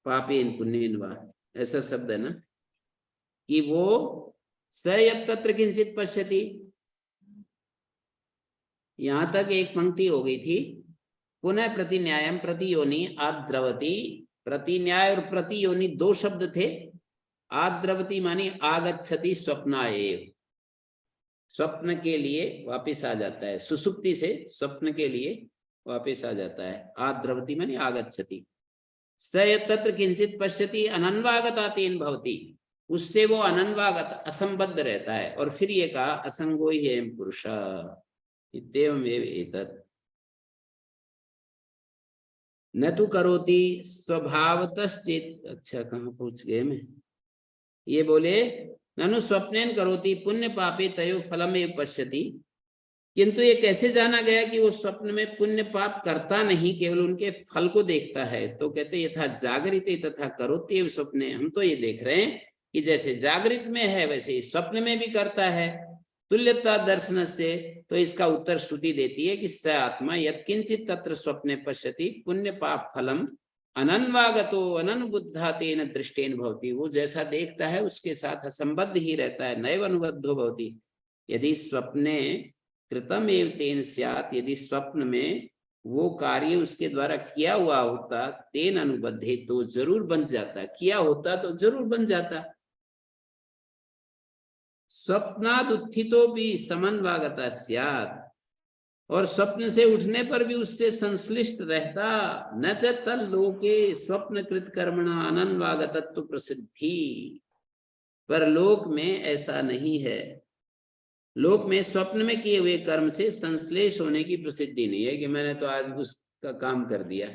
पापेन पुण्येन वा, ऐसा शब्द है ना, कि वो स यत् तत्र किंचित पश्यति, यहां तक एक पंक्ति हो गई थी। पुनः प्रतिन्यायम प्रतियोनि आद्रवती, प्रतिन्याय और प्रतियोनि दो शब्द थे। आद्रवती मानी आगच्छति स्वप्नाएव, स्वप्न के लिए वापिस आ जाता है, सुसुप्ति से स्वप्न के लिए वापिस आ जाता है। आद्रवती मानी आगच्छति। स तत्र किंचित पश्यति अनन्वागतातेन भवति, उससे वो अनन्वागत असंबद्ध रहता है। और फिर ये कहा असंगो ही एवं पुरुष इत्येवमेव एतत् न तु करोति स्वभावतश्चेत। अच्छा कहाँ पहुंच गए मैं? ये बोले ननु स्वप्नेन करोति पुण्य पापे तयो फलमेव पश्यति, किंतु ये कैसे जाना गया कि वो स्वप्न में पुण्य पाप करता नहीं, केवल उनके फल को देखता है? तो कहते यथा जागृते तथा करोत्येव स्वप्ने, हम तो ये देख रहे हैं कि जैसे जागृत में है वैसे ही स्वप्न में भी करता है। तुल्यता दर्शन से, तो इसका उत्तर श्रुति देती है कि स आत्मा यत्किंचित तत्र स्वप्ने पश्यति पुण्य पाप फलम अनन्वागतो अननुबुद्धा तेन दृष्टेन भवति, वो जैसा देखता है उसके साथ असंबद्ध ही रहता है, नैव अनुबद्धो भवति। यदि स्वप्ने कृतम एव तेन स्यात्, यदि स्वप्न में वो कार्य उसके द्वारा किया हुआ होता, तेन अनुबद्धे, तो जरूर बन जाता, किया होता तो जरूर बन जाता। स्वप्नाद उत्थितो भी समन्वागता स्यात्, और स्वप्न से उठने पर भी उससे संश्लिष्ट रहता। न च तल लोके स्वप्नकृत कर्मणा अनन्वागतत्व प्रसिद्धि, पर लोक में ऐसा नहीं है। लोक में स्वप्न में किए हुए कर्म से संश्लेष होने की प्रसिद्धि नहीं है कि मैंने तो आज उसका काम कर दिया।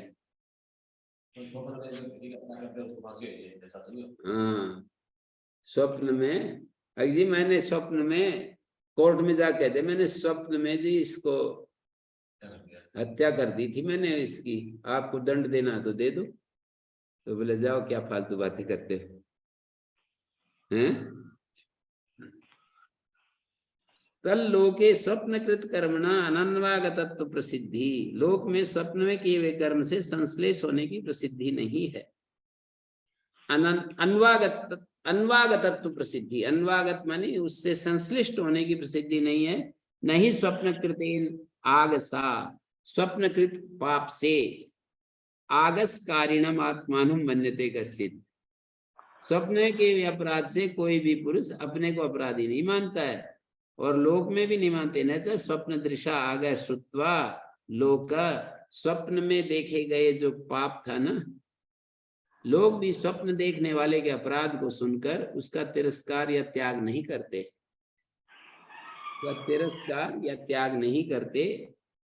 हाँ, स्वप्न में जी मैंने स्वप्न में कोर्ट में जा कहते मैंने स्वप्न में जी इसको हत्या कर दी थी मैंने इसकी, आपको दंड देना तो दे दो। तो बोले जाओ क्या फालतू बातें करते हो हैं? तल लोके स्वप्नकृत कर्मणा अनन्वागतत्व प्रसिद्धि, लोक में स्वप्न में किए हुए कर्म से संश्लेष होने की प्रसिद्धि नहीं है। अन्वागतत्व प्रसिद्धि, अन्वागत माने उससे संश्लिष्ट होने की प्रसिद्धि नहीं है। नहीं स्वप्नकृतेन आगसा, स्वप्नकृत पाप से आगस कारिणम आत्मानं मन्यते कश्चित्, स्वप्न के अपराध से कोई भी पुरुष अपने को अपराधी नहीं मानता है, और लोक में भी नहीं मानते। न च स्वप्न दृशा आगय श्रुत्वा लोक, स्वप्न में देखे गए जो पाप था ना, लोग भी स्वप्न देखने वाले के अपराध को सुनकर उसका तिरस्कार या त्याग नहीं करते, तिरस्कार या त्याग नहीं करते।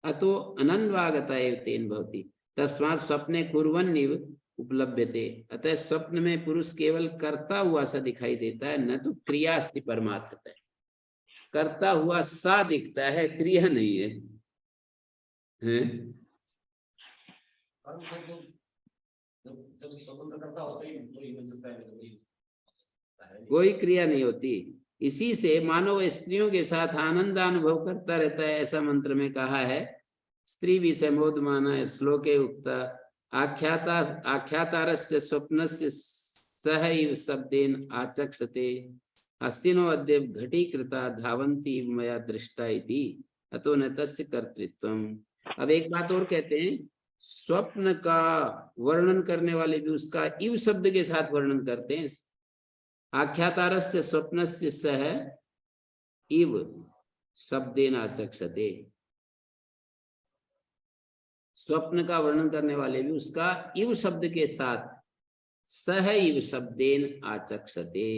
अतो अनन्वागता एव तेन भवति, तस्मात् स्वप्ने कुर्वन्निव उपलभ्यते, अतः स्वप्न में पुरुष केवल करता हुआ सा दिखाई देता है, न तो क्रिया अस्ति परमार्थतः, करता हुआ सा दिखता है, क्रिया नहीं है, हैं? कोई क्रिया नहीं होती। इसी से मानव स्त्रियों के साथ आनंद अनुभव करता रहता है, ऐसा मंत्र में कहा है। स्त्री भी समोदमाना श्लोके उक्त आख्यातारस्य स्वप्नस्य सहैव शब्देन आचक्षते, अस्तिनो अद्य घटीकृता धावन्ती मया दृष्टा इति, अतो न तस्य कर्तृत्वम्। अब एक बात और कहते हैं, स्वप्न का वर्णन करने वाले भी उसका इव शब्द के साथ वर्णन करते हैं। आख्यातारस्य स्वप्नस्य सह इव शब्देन आचक्षते, स्वप्न का वर्णन करने वाले भी उसका इव शब्द के साथ सह इव शब्देन आचक्षते,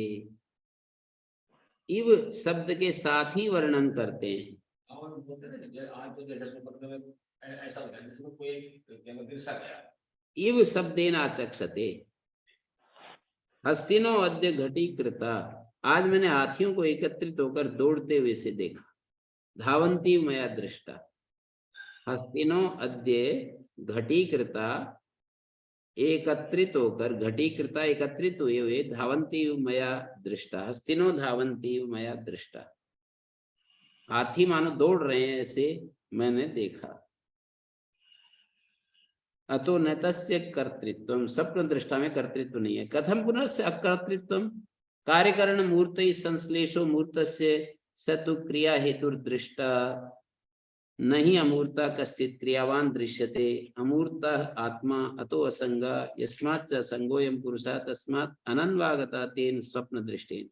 इव शब्द के साथ ही वर्णन करते हैं। इव शब्देन आचक्षते, हस्तिनो अद्य घटीकृता, आज मैंने हाथियों को एकत्रित होकर दौड़ते हुए से देखा। धावन्ती मया दृष्टा, हस्तिनो अद्य घटीकृता, एकत्रित होकर, घटीकृता एकत्रित हुए हुए, धावन्ती मया दृष्टा, हस्तिनो धावन्ती मया दृष्टा, हाथी मानो दौड़ रहे हैं ऐसे मैंने देखा। अतो न तस्य कर्तृत्वम, स्वप्न दृष्टा में कर्तृत्व नहीं है। कथम पुनः अकर्तृत्वम, कार्यकरण मूर्त संश्लेषो मूर्तस्य सतु क्रिया हेतुर्दृष्ट नहीं अमूर्ता कश्चित् क्रियावान दृश्यते अमूर्ता आत्मा अतो असंग यस्माच्च संगोयं पुरुषः तस्मात् अनन्वागता तेन स्वप्न दृष्टेन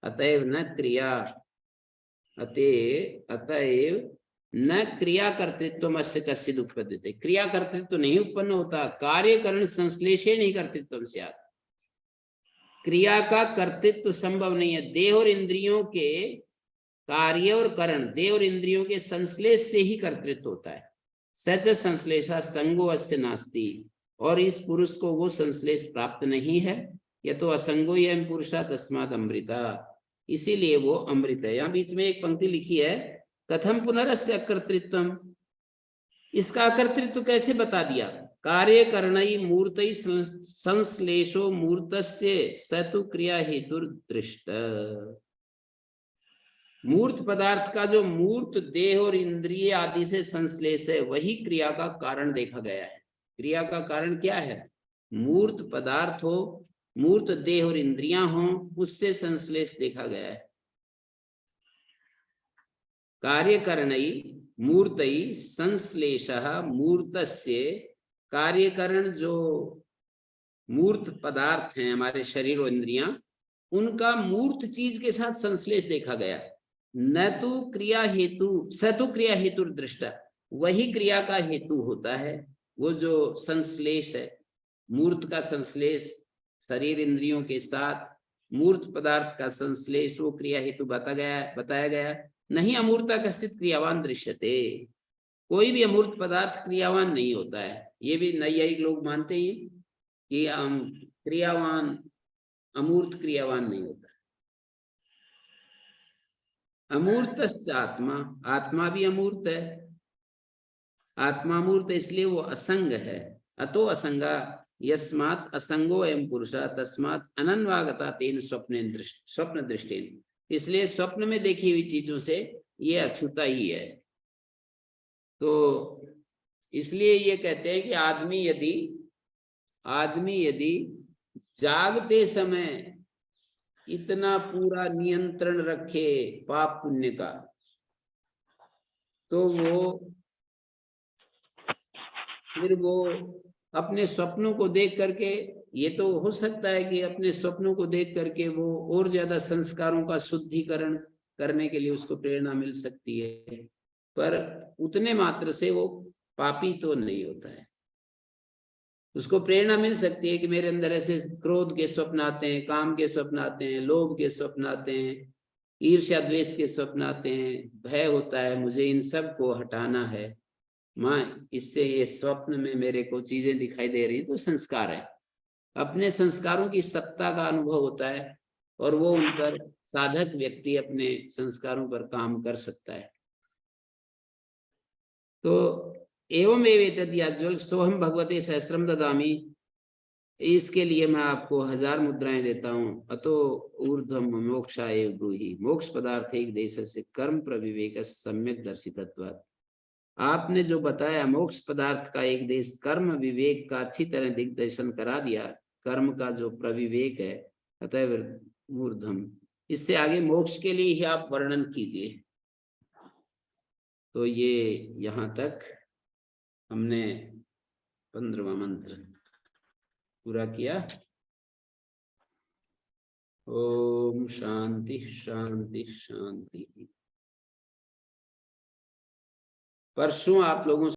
अतएव न क्रिया अतएव न क्रिया कर्तृत्व अस्य कश्चित् उत्पद्यते। क्रिया कर्तृत्व नहीं उत्पन्न होता, कार्यकरण संश्लेषे नहीं कर्तृत्व स्यात्। क्रिया का कर्तृत्व संभव नहीं है। देह और इंद्रियों के कार्य और करण, देह और इंद्रियों के संश्लेष से ही कर्तृत्व होता है। सच संश्लेषा संगो अस्य नास्ति, और इस पुरुष को वो संश्लेष प्राप्त नहीं है। यह तो असंगो यम पुरुषा तस्मात् अमृता, इसीलिए वो अमृत है। यहाँ बीच में एक पंक्ति लिखी है, कथम पुनरस्य अकर्तृत्वम, इसका अकर्तृत्व कैसे बता दिया। कार्य करणई मूर्तई संश्लेषो मूर्तस्य सतु क्रिया हेतुर्दृष्ट। मूर्त पदार्थ का जो मूर्त देह और इंद्रिय आदि से संश्लेष है, वही क्रिया का कारण देखा गया है। क्रिया का कारण क्या है? मूर्त पदार्थ हो, मूर्त देह और इंद्रियां हो, उससे संश्लेष देखा गया है। कार्यकरणई मूर्तई संश्लेषः मूर्तस्य, कार्यकरण जो मूर्त पदार्थ हैं हमारे शरीर और इंद्रियां, उनका मूर्त चीज के साथ संश्लेष देखा गया। न तो क्रिया हेतु सतु क्रिया हेतु दृष्टा, वही क्रिया का हेतु होता है। वो जो संश्लेष है, मूर्त का संश्लेष शरीर इंद्रियों के साथ मूर्त पदार्थ का संश्लेष, वो क्रिया हेतु बताया गया। नहीं अमूर्ता कश्चित् क्रियावान दृश्यते, कोई भी अमूर्त पदार्थ क्रियावान नहीं होता है। ये भी नैयायिक लोग मानते हैं कि क्रियावान अमूर्त क्रियावान नहीं होता। अमूर्तस्य आत्मा, आत्मा भी अमूर्त है। आत्मा अमूर्त इसलिए वो असंग है। अतो असंगा यस्मात् असंगो एवं पुरुषः तस्मात् अनन्वागता तेन स्वप्न दृष्टेन, इसलिए स्वप्न में देखी हुई चीजों से ये अछूता ही है। तो इसलिए ये कहते हैं कि आदमी यदि जागते समय इतना पूरा नियंत्रण रखे पाप पुण्य का, तो फिर वो अपने स्वप्नों को देख करके, ये तो हो सकता है कि अपने स्वप्नों को देख करके वो और ज्यादा संस्कारों का शुद्धिकरण करने के लिए उसको प्रेरणा मिल सकती है, पर उतने मात्र से वो पापी तो नहीं होता है। उसको प्रेरणा मिल सकती है कि मेरे अंदर ऐसे क्रोध के स्वप्न आते हैं, काम के स्वप्न आते हैं, लोभ के स्वप्न आते हैं, ईर्ष्या द्वेष के स्वप्न आते हैं, भय होता है, मुझे इन सब को हटाना है। माँ, इससे ये स्वप्न में मेरे को चीजें दिखाई दे रही, तो संस्कार है। अपने संस्कारों की सत्ता का अनुभव होता है, और वो उन पर साधक व्यक्ति अपने संस्कारों पर काम कर सकता है। तो एवं एवेतद्याज्वल सोहम भगवते सहस्त्रम ददामी, इसके लिए मैं आपको 1000 मुद्राएं देता हूँ। अतो ऊर्ध्वम मोक्षाय ब्रूहि, मोक्ष पदार्थ एक देश से कर्म प्रविवेक सम्यक दर्शितत्वात्। आपने जो बताया मोक्ष पदार्थ का एक देश कर्म विवेक का अच्छी तरह दिग्दर्शन करा दिया, कर्म का जो प्रविवेक है, अतएव ऊर्ध्वम, इससे आगे मोक्ष के लिए ही आप वर्णन कीजिए। तो ये यहाँ तक हमने 15वां मंत्र पूरा किया। ओम शांति शांति शांति। परसों आप लोगों